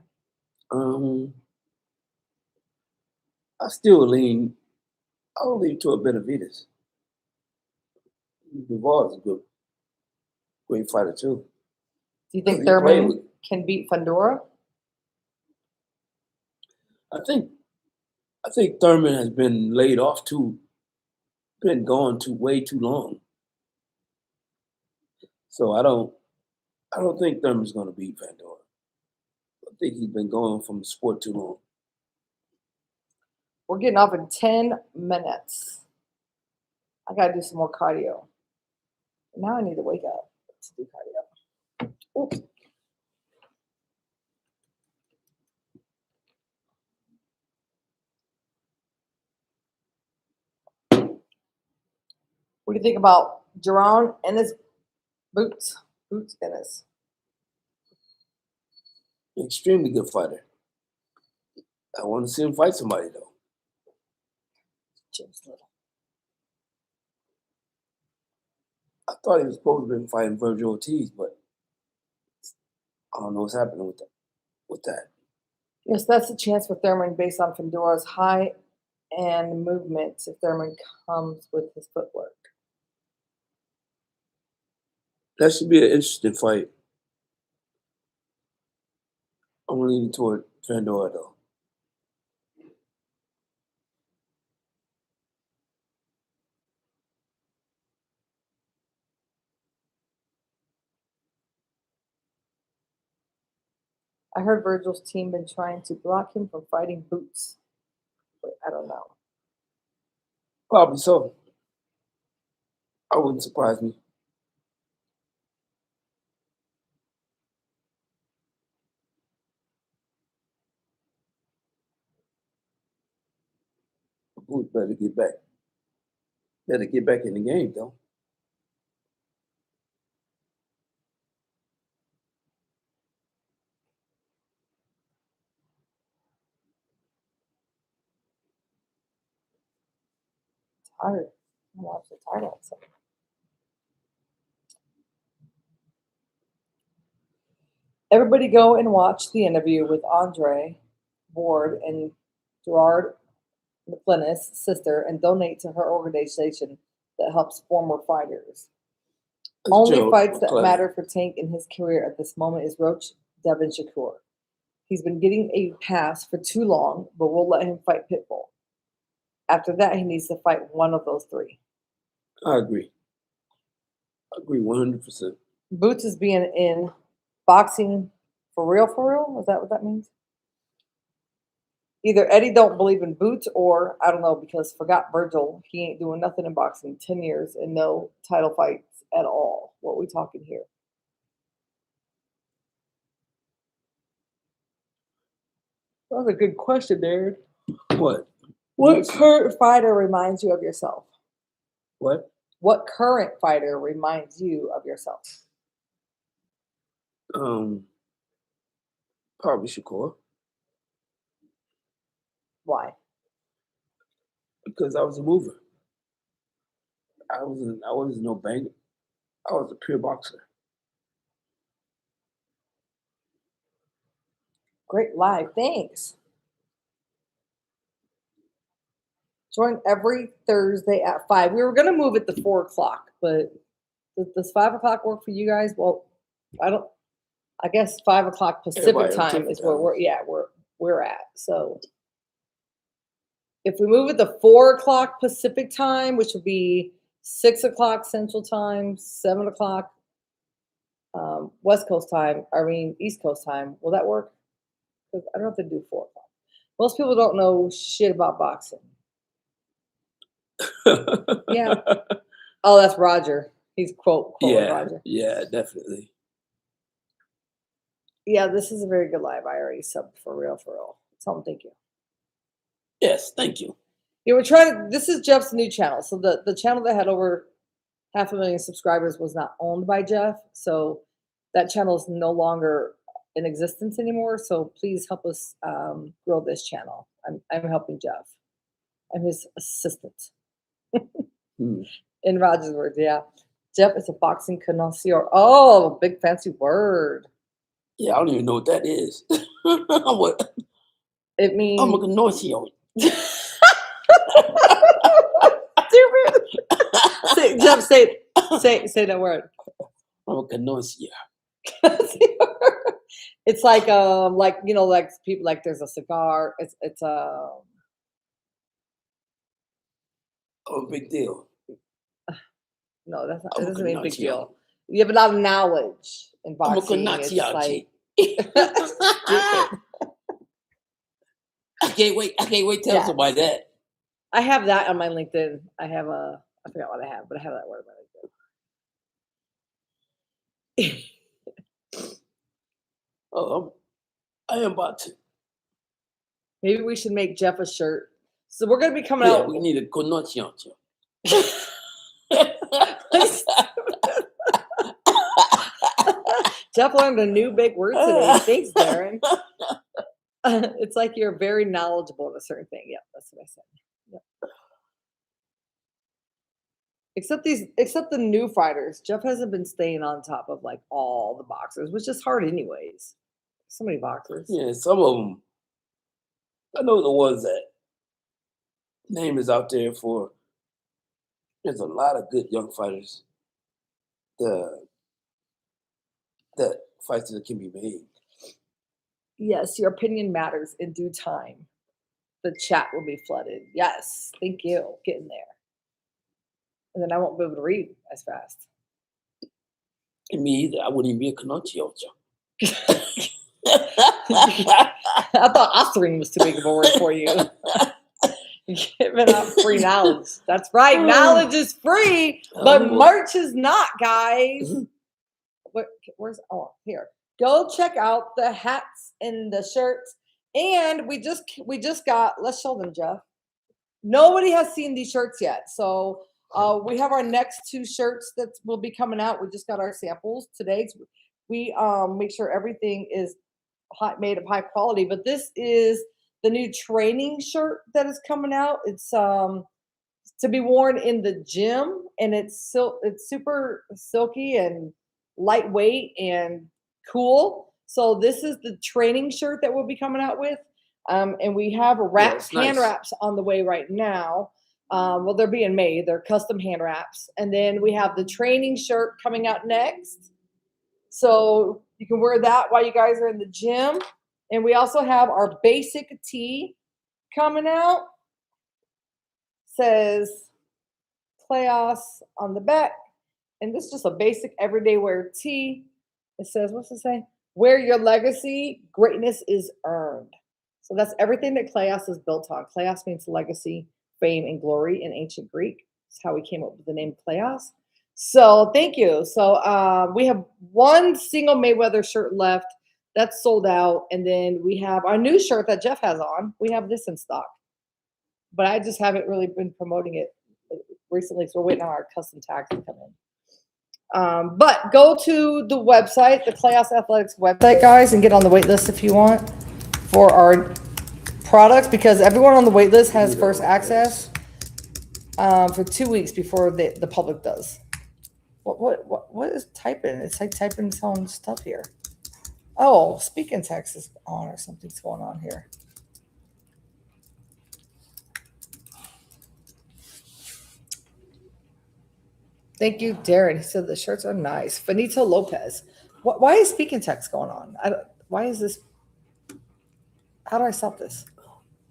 I still lean. I would lean toward Benavidez. Duval is a great fighter too. Do you think He played Thurman with- can beat Fundora? I think Thurman has been laid off been gone way too long. So I don't think Thurman's going to beat Pandora. I think he's been going from the sport too long. We're getting off in 10 minutes. I got to do some more cardio. Now I need to wake up to do cardio. Oops. What do you think about Jerron and his boots? Boots Ennis. Extremely good fighter. I want to see him fight somebody though. James Little. I thought he was supposed to have been fighting Virgil Ortiz, but I don't know what's happening with that. Yes, that's a chance for Thurman based on Fundora's high and movement if Thurman comes with his footwork. That should be an interesting fight. I'm leaning toward Pandora though. I heard Virgil's team been trying to block him from fighting Boots. But I don't know. Probably so. I wouldn't surprise me. Boots better get back. Better get back in the game though. Tired. Watch the title. So. Everybody go and watch the interview with Andre Ward and Gerard McClinnis' sister and donate to her organization that helps former fighters. Only Joe fights that McClellan. matter for Tank in his career at this moment is Roach Devin Shakur. He's been getting a pass for too long, but we'll let him fight Pitbull. After that, he needs to fight one of those three. I agree. I agree 100%. Boots is being in boxing for real, for real? Is that what that means? Either Eddie don't believe in Boots or, I don't know, because forgot Virgil, he ain't doing nothing in boxing 10 years and no title fights at all. What we talking here? That was a good question, Darren. What? What current fighter reminds you of yourself? What? What current fighter reminds you of yourself? Probably Shakur. Why? Because I was a mover. I wasn't no banger. I was a pure boxer. Great live. Thanks. Join every Thursday at 5. We were going to move it to 4 o'clock, but does 5 o'clock work for you guys? Well, I guess 5 o'clock Pacific time is where we're at. So if we move it to 4 o'clock Pacific time, which would be 6 o'clock Central time, 7 o'clock West Coast time, East Coast time, will that work? Because I don't have to do 4 o'clock. Most people don't know shit about boxing. Yeah. Oh, that's Roger. He's quote Roger. Yeah, definitely. Yeah, this is a very good live. I already subbed for real. So thank you. Yes, thank you. Yeah, we're trying to. This is Jeff's new channel. So the channel that had over 500,000 subscribers was not owned by Jeff. So that channel is no longer in existence anymore. So please help us grow this channel. I'm helping Jeff. I'm his assistant. In Roger's words, yeah. Jeff is a boxing connoisseur. Oh, big fancy word. Yeah, I don't even know what that is. It means I'm a connoisseur. Stupid. Jeff, say that word. I'm a connoisseur. It's like like people like there's a cigar. It's a big deal. No, that's not. It doesn't mean big deal. You have a lot of knowledge in boxing. It's like I can't wait to tell somebody that. I have that on my LinkedIn. I forgot what I have, but I have that word on my LinkedIn. I am about to. Maybe we should make Jeff a shirt. So we're gonna be coming out. We need a connoisseur. Jeff learned a new big word today. Thanks, Darren. It's like you're very knowledgeable in a certain thing. Yeah, that's what I said. Yep. Except the new fighters. Jeff hasn't been staying on top of like all the boxers, which is hard anyways. So many boxers. Yeah, some of them. I know the ones that name is out there for. There's a lot of good young fighters. That fights that can be made. Yes, your opinion matters in due time. The chat will be flooded. Yes, thank you. Get in there. And then I won't be able to read as fast. And me either. I wouldn't even be a connoisseur. I thought Osthering was too big of a word for you. Giving out free knowledge. That's right. Knowledge is free, but merch is not, guys. Where's here? Go check out the hats and the shirts. And we just got. Let's show them, Jeff. Nobody has seen these shirts yet, so we have our next 2 shirts that will be coming out. We just got our samples today. We make sure everything is made of high quality. But this is the new training shirt that is coming out. It's to be worn in the gym, and it's super silky and lightweight and cool. So this is the training shirt that we'll be coming out with. And we have it's hand nice. wraps on the way right now. Well, they're being made. They're custom hand wraps. And then we have the training shirt coming out next. So you can wear that while you guys are in the gym. And we also have our basic tee coming out. Says Chaos on the back. And this is just a basic everyday wear tee. It says, what's it say? Wear your legacy, greatness is earned. So that's everything that Chaos is built on. Chaos means legacy, fame, and glory in ancient Greek. That's how we came up with the name Chaos. So thank you. So we have one single Mayweather shirt left. That's sold out. And then we have our new shirt that Jeff has on. We have this in stock. But I just haven't really been promoting it recently. So we're waiting on our custom tags to come in. But go to the website, the Chaos Athletics website, guys, and get on the wait list if you want for our products, because everyone on the wait list has first access for 2 weeks before the public does. What is typing? It's like typing some stuff here. Oh, speaking text is on or something's going on here. Thank you, Darren. He said the shirts are nice. Benito Lopez. Why is speaking text going on? Why is this? How do I stop this?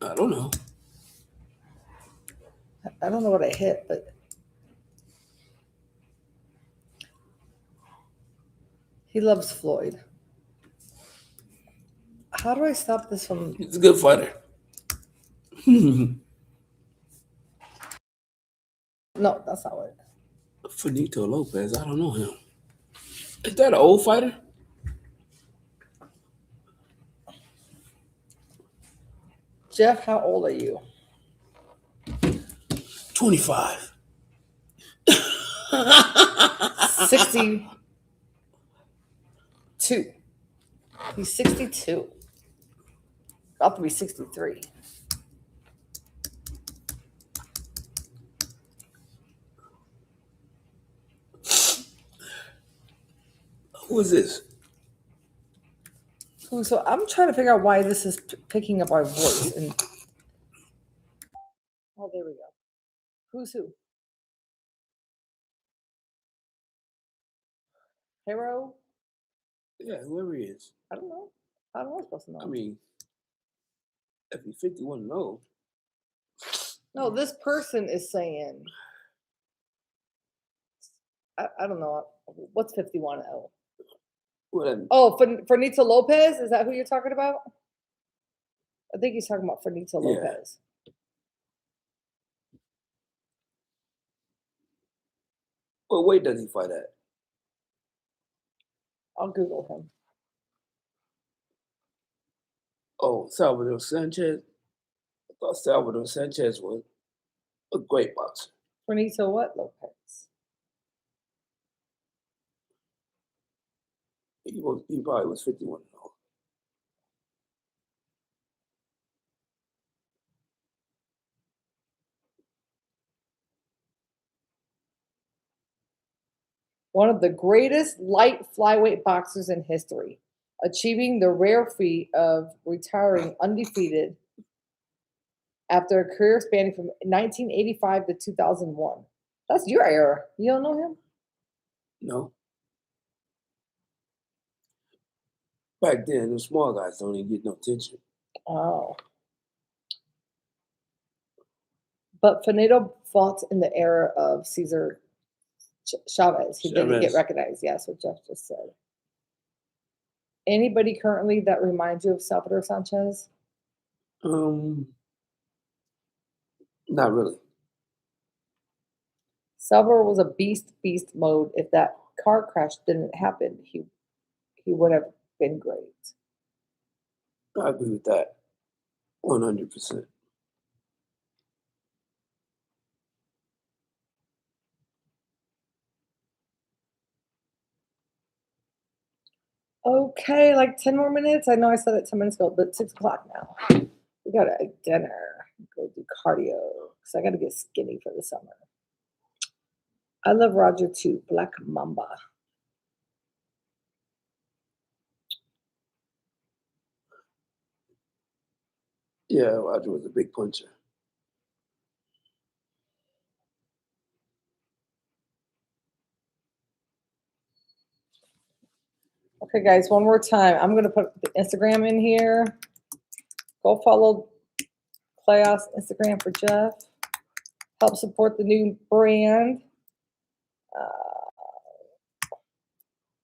I don't know. I don't know what I hit, but he loves Floyd. How do I stop this from? He's a good fighter. No, that's not what. Finito Lopez, I don't know him. Is that an old fighter? Jeff, how old are you? 25. 62. He's 62. About to be 63. Who is this? So I'm trying to figure out why this is picking up our voice. And oh, there we go. Who's who? Hero? Yeah, whoever he is. I don't know. How am I supposed to know? I mean, if he's 51 0. No, this person is saying, I don't know. What's 51-0? Well, Oh, Fernito Lopez? Is that who you're talking about? I think he's talking about Fernito Yeah. Lopez. what weight does he fight at? I'll Google him. Oh, Salvador Sanchez. I thought Salvador Sanchez was a great boxer. Fernito what? Lopez. He probably was 51 0. One of the greatest light flyweight boxers in history, achieving the rare feat of retiring undefeated after a career spanning from 1985 to 2001. That's your era. You don't know him? No. Back then, the small guys don't even get no attention. Oh. But Fernando fought in the era of Cesar Chavez. He didn't get Chavez. recognized. Yeah, that's what Jeff just said. Anybody currently that reminds you of Salvador Sanchez? Not really. Salvador was a beast mode. If that car crash didn't happen, he would have been great. I agree with that 100%. Okay, like 10 more minutes. I know I said it 10 minutes ago, but 6 o'clock now. We got a dinner. Go do cardio. because I got to get skinny for the summer. I love Roger too. Black Mamba. Yeah, Roger was a big puncher. Okay, guys, one more time. I'm going to put the Instagram in here. Go follow Chaos Instagram for Jeff. Help support the new brand.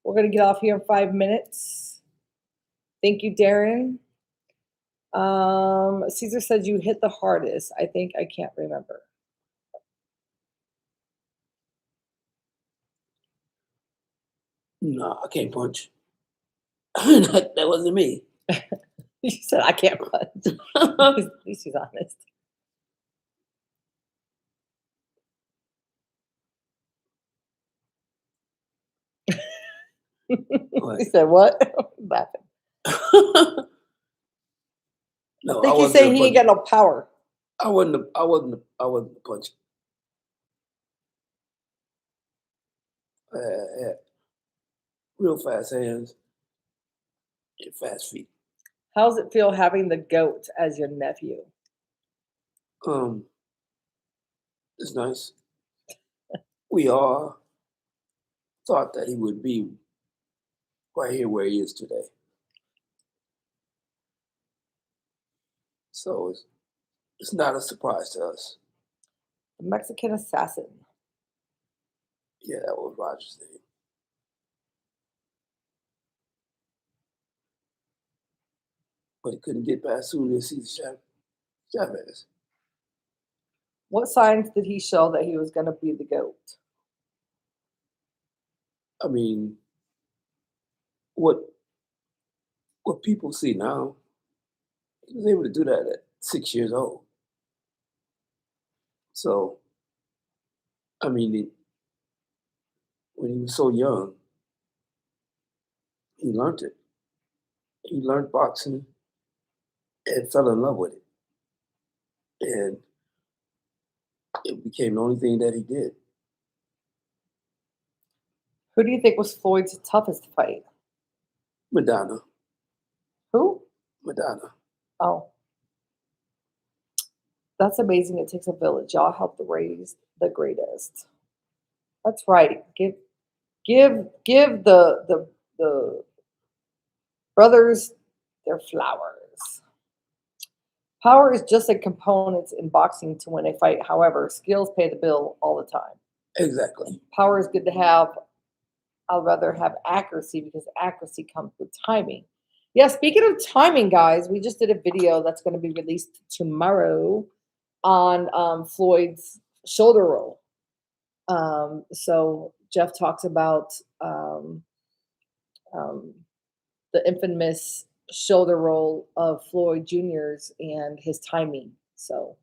We're going to get off here in 5 minutes. Thank you, Darren. Caesar said you hit the hardest. I think I can't remember. No, I can't punch. that wasn't me. You said I can't punch. At least she's honest. He said what? Laughing. No, I think he's saying he ain't got no power. I wasn't a puncher. I had real fast hands and fast feet. How's it feel having the GOAT as your nephew? It's nice. We all thought that he would be right here where he is today. So it's not a surprise to us. The Mexican assassin. Yeah, that was Roger's name. But he couldn't get past Julio Cesar Chavez. What signs did he show that he was going to be the GOAT? I mean, what people see now, he was able to do that at 6 years old. So, I mean, when he was so young, he learned it. He learned boxing and fell in love with it. And it became the only thing that he did. Who do you think was Floyd's toughest fight? Madonna. Who? Madonna. Oh. That's amazing. It takes a village. Y'all helped raise the greatest. That's right. Give the brothers their flowers. Power is just a component in boxing to win a fight. However, skills pay the bill all the time. Exactly. Power is good to have. I'd rather have accuracy because accuracy comes with timing. Yeah, speaking of timing, guys, we just did a video that's going to be released tomorrow on Floyd's shoulder roll. So Jeff talks about the infamous shoulder roll of Floyd Jr.'s and his timing. So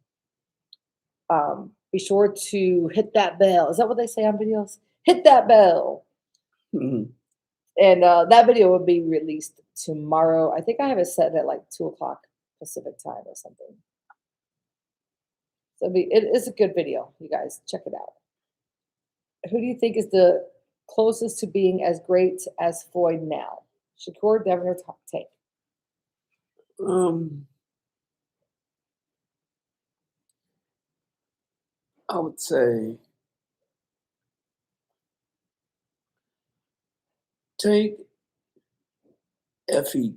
be sure to hit that bell. Is that what they say on videos? Hit that bell. Mm-hmm. And that video will be released tomorrow. I think I have it set at like 2 o'clock Pacific time or something. So it is a good video, you guys. Check it out. Who do you think is the closest to being as great as Floyd now? Shakur, Devin, or Tank? I would say Tank, if he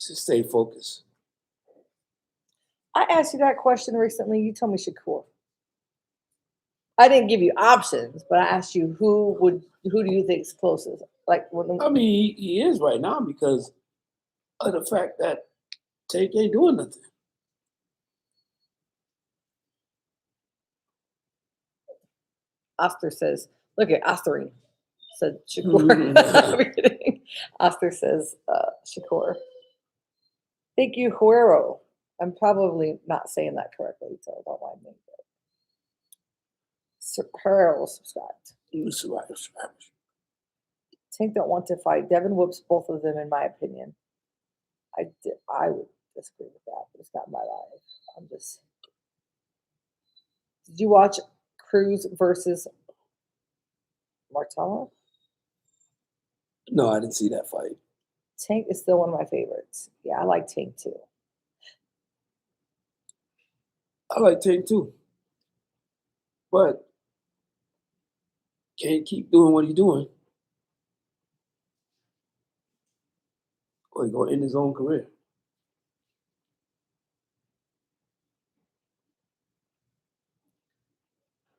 to stay focused. I asked you that question recently. You told me Shakur. I didn't give you options, but I asked you who do you think is closest? Like, I mean, he is right now because of the fact that Tank ain't doing nothing. Oster says, look at Ostering, said Shakur. I'm kidding. Oster says Shakur. Thank you, Huero. I'm probably not saying that correctly, so don't mind me. Huero subscribed. Tank don't want to fight. Devin whoops both of them, in my opinion. I would disagree with that, but it's not my life. I'm just Did you watch Cruz versus Martella? No, I didn't see that fight. Tank is still one of my favorites. Yeah, I like Tank too. I like Tank too. But can't keep doing what he's doing. Or he's going to end his own career.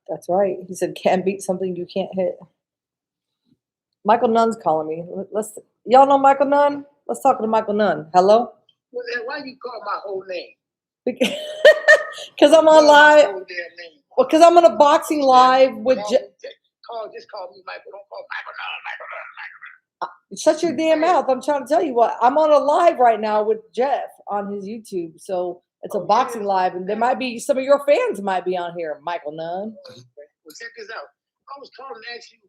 That's right. He said, "Can't beat something you can't hit." Michael Nunn's calling me. Y'all know Michael Nunn? Let's talk to Michael Nunn. Hello? Well, then why you call my whole name? Because I'm on Call my live. whole damn name. Well, because I'm on a boxing live with Just call me Michael. Don't call Michael Nunn. Shut your damn mouth. I'm trying to tell you what. I'm on a live right now with Jeff on his YouTube. So it's a boxing live, and there might be some of your fans might be on here, Michael Nunn. Well, check this out. I was calling to ask you,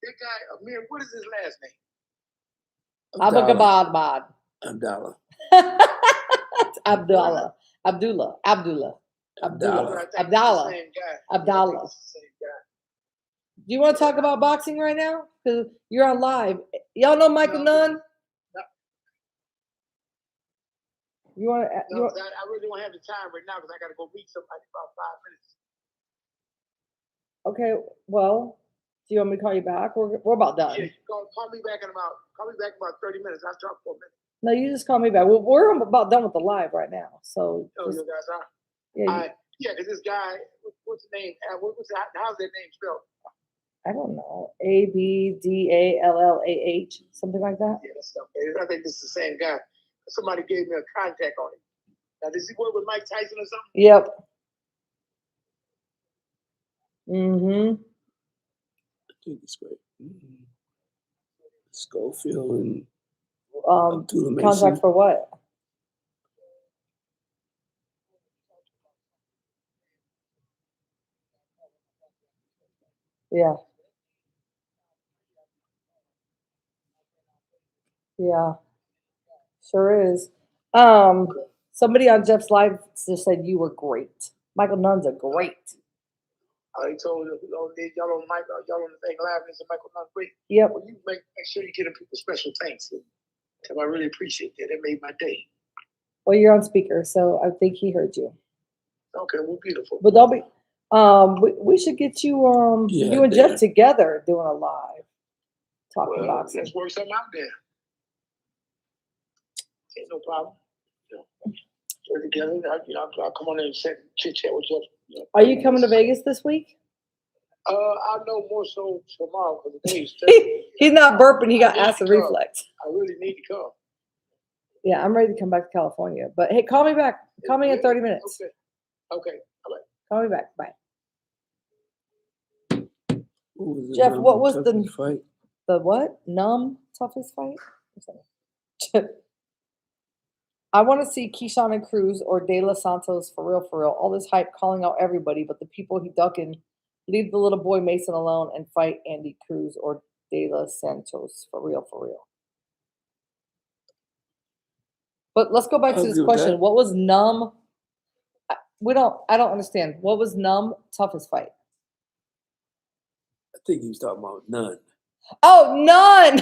that guy, Amir, what is his last name? Abagabadbad. Abdallah. Abdullah. Do you want to talk about boxing right now? Because you're on live. Y'all know Michael Nunn? No. You want to? No, I really don't have the time right now because I got to go meet somebody in about 5 minutes. Okay. Well, do you want me to call you back? We're about done. Yeah, call me back in about 30 minutes. I'll talk for a minute. No, you just call me back. Well, we're about done with the live right now. So. Oh, you guys are. Yeah. Because this guy, what's his name? How's that name spelled? I don't know. Abdallah, something like that. Yeah, that's okay. I think this is the same guy. Somebody gave me a contact on him. Now, does he work with Mike Tyson or something? Yep. Mm-hmm. I think it's great. Schofield and contract for what? Yeah. Yeah. Sure is. Somebody on Jeff's live just said you were great. Michael Nunn's a great. He told y'all on the thing live and said Michael Nunn's great. Yep. Well, you make sure you give people special thanks. I really appreciate that. It made my day. Well, you're on speaker, so I think he heard you. Okay, well, beautiful. But don't be. We should get you you and Jeff together doing a live talking boxing. Let's work something out there. Ain't no problem. We're together. I'll come on in and chit chat with Jeff. Are you coming to Vegas this week? I'll know more so tomorrow because the day is He's not burping. He got acid reflux. I really need to come. Yeah, I'm ready to come back to California. But hey, call me back. Call me in 30 minutes. Okay. All right. Call me back. Bye. Jeff, what was the fight? The what? Toughest fight? I want to see Keyshawn and Cruz or De Los Santos for real. All this hype calling out everybody, but the people he ducking, leave the little boy Mason alone and fight Andy Cruz or De Los Santos for real. But let's go back to this question. What was I don't understand. What was toughest fight? I think he was talking about Nunn. Oh, Nunn.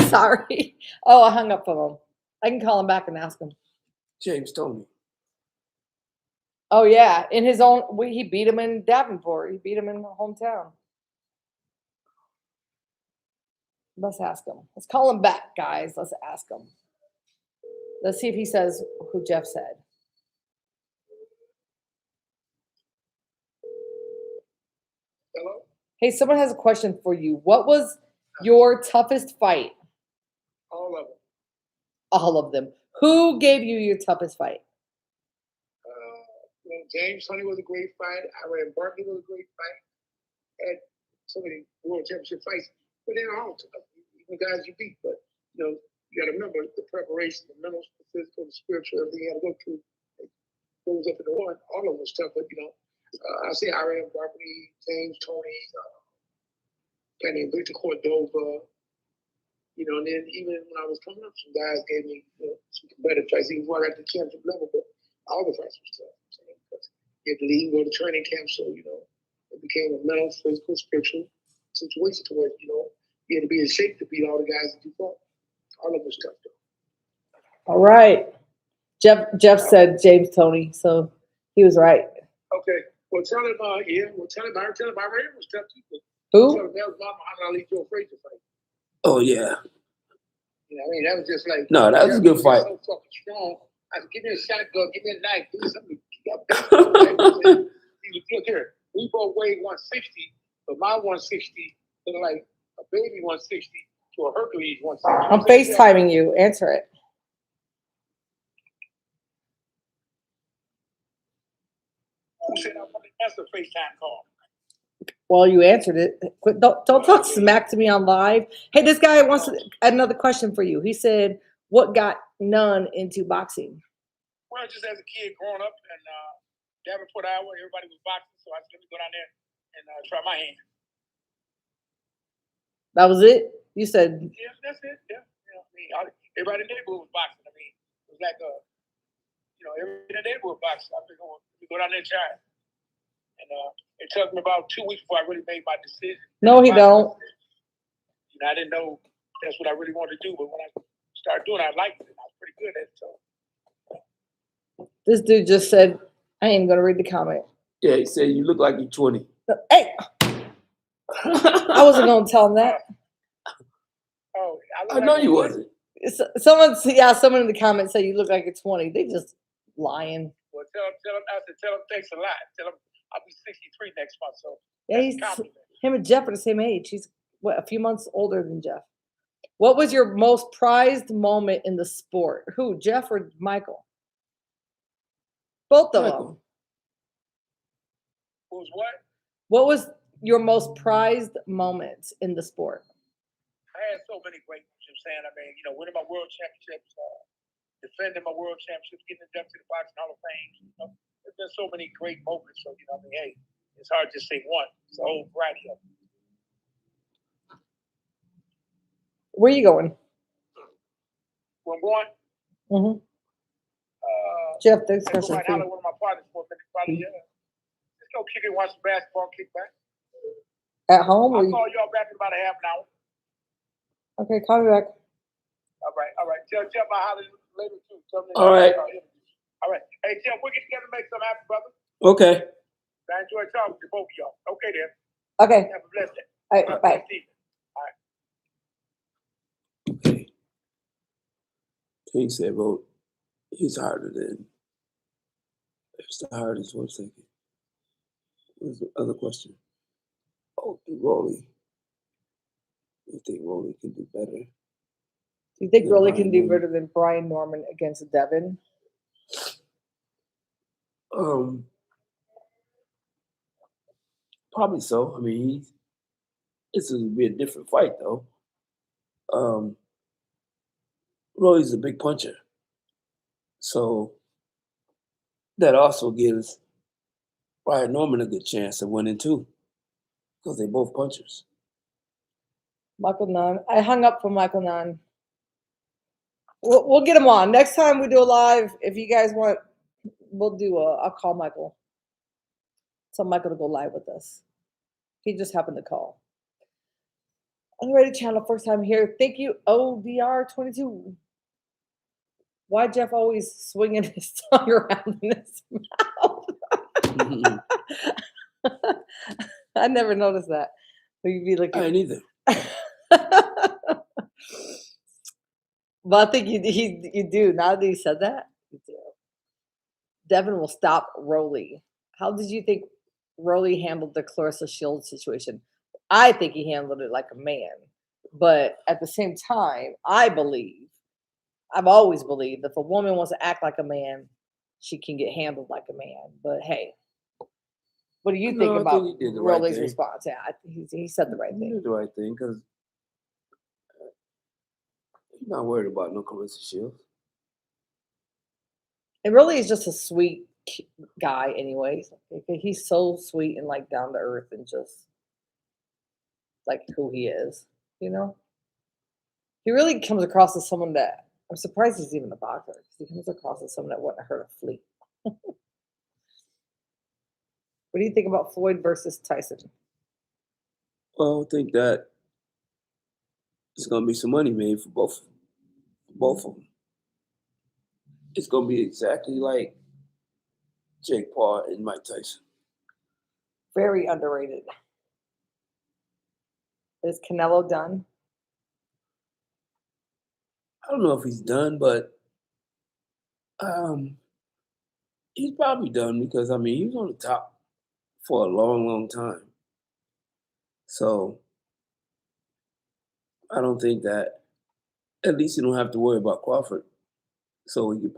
Sorry. Oh, I hung up from him. I can call him back and ask him. James Toney. Oh, yeah. In his own, he beat him in Davenport. He beat him in the hometown. Let's ask him. Let's call him back, guys. Let's ask him. Let's see if he says who Jeff said. Hello? Hey, someone has a question for you. What was your toughest fight? All of them. All of them. Who gave you your toughest fight? James Toney was a great fight. Iran Barkley was a great fight. Had so many world championship fights, but they're all tough. Even guys you beat, but you got to remember the preparation, the mental, the physical, the spiritual, everything you got to go through. It goes up in the one. All of them was tough, but I say Iran Barkley, James Toney, Victor Cordova. And then even when I was coming up, some guys gave me some better fights. Even when I got the championship level, but all the fights was tough. You had to leave, go to training camp, so became a mental, physical, spiritual situation to where, you had to be in shape to beat all the guys that you fought. All of us stuff, though. All right. Jeff said James Toney, so he was right. Okay. Well, tell him, I heard it was tough too. Who? Tell him that was Muhammad Ali Joe Frazier fight. Oh yeah. That was just like. No, that was a good fight. So fucking strong. I said, give me a shotgun, give me a knife, give me something. Look here, we both weighed 160, but my 160 looked like a baby 160 to a Hercules 160. I'm FaceTiming you. Answer it. Who said I wanted to answer a FaceTime call? Well, you answered it. Don't talk smack to me on live. Hey, this guy wants another question for you. He said, "What got Nunn into boxing?" Well, just as a kid growing up, and Devin put out where everybody was boxing, so I said, let me go down there and try my hand. That was it. You said. Yeah, that's it. Yeah. Everybody in the neighborhood was boxing. It was like everybody in the neighborhood was boxing. I figured, let me go down there and try it. And it took me about 2 weeks before I really made my decision. No, he don't. I didn't know that's what I really wanted to do, but when I started doing it, I liked it. I was pretty good at it. So. This dude just said, I ain't gonna read the comment. Yeah, he said you look like you're 20. Hey, I wasn't gonna tell him that. Oh, I know you wasn't. Someone in the comments said you look like you're 20. They just lying. Well, tell him thanks a lot. Tell him I'll be 63 next month. So yeah, him and Jeff are the same age. He's a few months older than Jeff. What was your most prized moment in the sport? Who, Jeff or Michael? Both of them. Who's what? What was your most prized moment in the sport? I had so many great ones. Winning my world championships, defending my world championships, getting inducted to the Boxing Hall of Fame. There's been so many great moments. So, hey, it's hard to say one. It's a whole variety of them. Where are you going? Where I'm going? Mm-hmm. Jeff, thanks for one of my partners for a minute. Probably, just go kick it, watch some basketball, kick back. At home? I'll call y'all back in about a half an hour. Okay, call me back. All right. Tell Jeff I holler later too. All right. All right. Hey, Jeff, we'll get together and make something happen, brother. Okay. I enjoyed talking to both of y'all. Okay, then. Okay. Have a blessed day. All right, bye. All right. Okay. He said, well, he's harder than. It's the hardest. 1 second. What's the other question? Oh, Rolly. You think Rolly can do better? Do you think Rolly can do better than Brian Norman against Devin? Probably so. I mean, this would be a different fight, though. Rolly's a big puncher, so that also gives Brian Norman a good chance of winning too, because they're both punchers. Michael Nunn. I hung up for Michael Nunn. We'll get him on next time we do a live. If you guys want, I'll call Michael. Tell Michael to go live with us. He just happened to call. Unrated channel, first time here. Thank you, ODR22. Why Jeff always swinging his tongue around in his mouth? I never noticed that. You'd be looking. I ain't either. But I think you do. Now that you said that, you do. Devin will stop Rolly. How did you think Rolly handled the Clarissa Shields situation? I think he handled it like a man. But at the same time, I've always believed if a woman wants to act like a man, she can get handled like a man. But hey, what do you think about Rolly's response? Yeah, he said the right thing. He did the right thing because he's not worried about no Clarissa Shields. And Rolly is just a sweet guy, anyways. He's so sweet and like down to earth and just like who he is, you know. He really comes across as someone that I'm surprised he's even a boxer. He comes across as someone that wouldn't hurt a flea. What do you think about Floyd versus Tyson? Well, I think that it's gonna be some money made for both of them. It's gonna be exactly like Jake Paul and Mike Tyson. Very underrated. Is Canelo done? I don't know if he's done, but he's probably done because I mean he was on the top for a long, long time. So I don't think that at least you don't have to worry about Crawford. So he can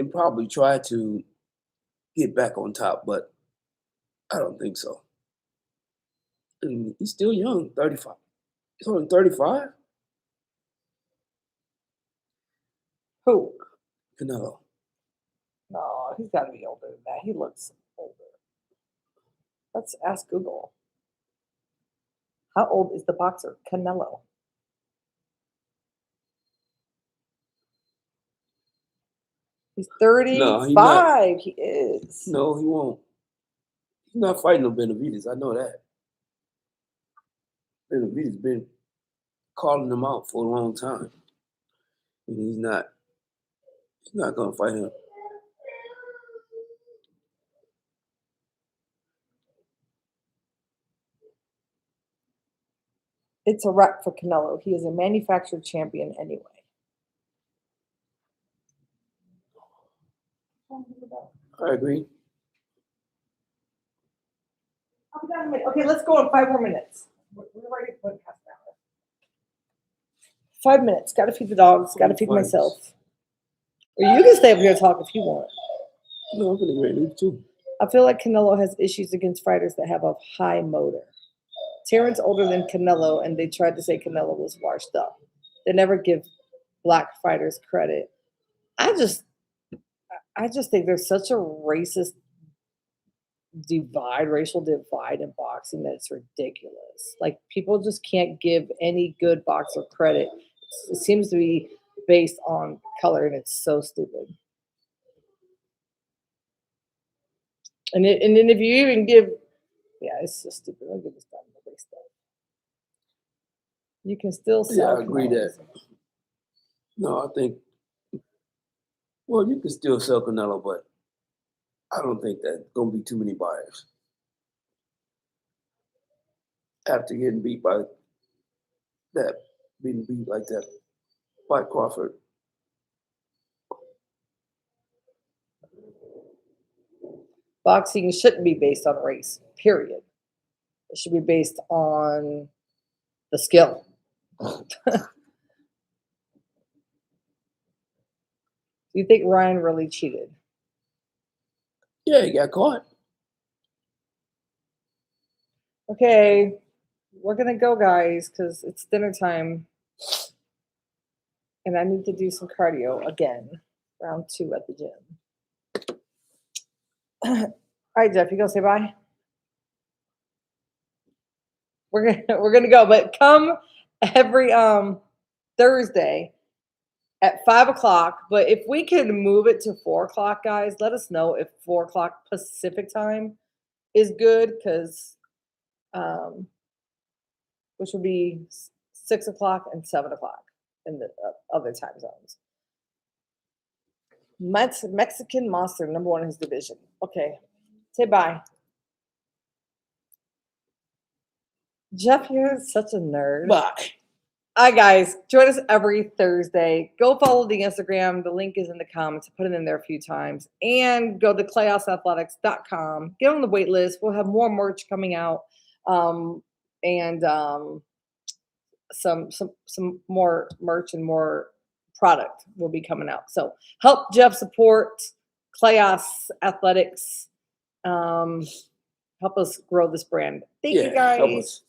probably try to get back on top, but I don't think so. And he's still young, 35. He's only 35. Who? Canelo. No, he's got to be older than that. He looks older. Let's ask Google. How old is the boxer Canelo? He's 35. He is. No, he won't. He's not fighting no Benavidez. I know that. Benavidez been calling him out for a long time. And he's not gonna fight him. It's a wrap for Canelo. He is a manufactured champion anyway. I agree. I'm done a minute. Okay, let's go on 5 more minutes. We're already past an hour. 5 minutes. Got to feed the dogs. Got to feed myself. Or you can stay up here and talk if you want. No, I'm gonna get leave too. I feel like Canelo has issues against fighters that have a high motor. Terrence older than Canelo, and they tried to say Canelo was washed up. They never give black fighters credit. I just think there's such a racial divide in boxing that it's ridiculous. Like people just can't give any good boxer credit. It seems to be based on color, and it's so stupid. And then if you even give, it's so stupid. I'll give this down the waste stuff. You can still sell. Yeah, I agree that. No, I think. Well, you can still sell Canelo, but I don't think that's gonna be too many buyers after getting beat like that by Crawford. Boxing shouldn't be based on race, period. It should be based on the skill. Do you think Ryan really cheated? Yeah, he got caught. Okay, we're going to go, guys, because it's dinner time. And I need to do some cardio again, round 2 at the gym. All right, Jeff, you going to say bye? We're gonna go, but come every Thursday at 5:00. But if we can move it to 4:00, guys, let us know if 4:00 Pacific time is good, because which would be 6:00 and 7:00 in the other time zones. Mexican Monster, #1 in his division. Okay, say bye. Jeff, you're such a nerd. Bye. All right, guys, join us every Thursday. Go follow the Instagram. The link is in the comments. I put it in there a few times. And go to clayhouseathletics.com. Get on the wait list. We'll have more merch coming out. And some more merch and more product will be coming out. So help Jeff support Clayhouse Athletics. Help us grow this brand. Thank you, guys.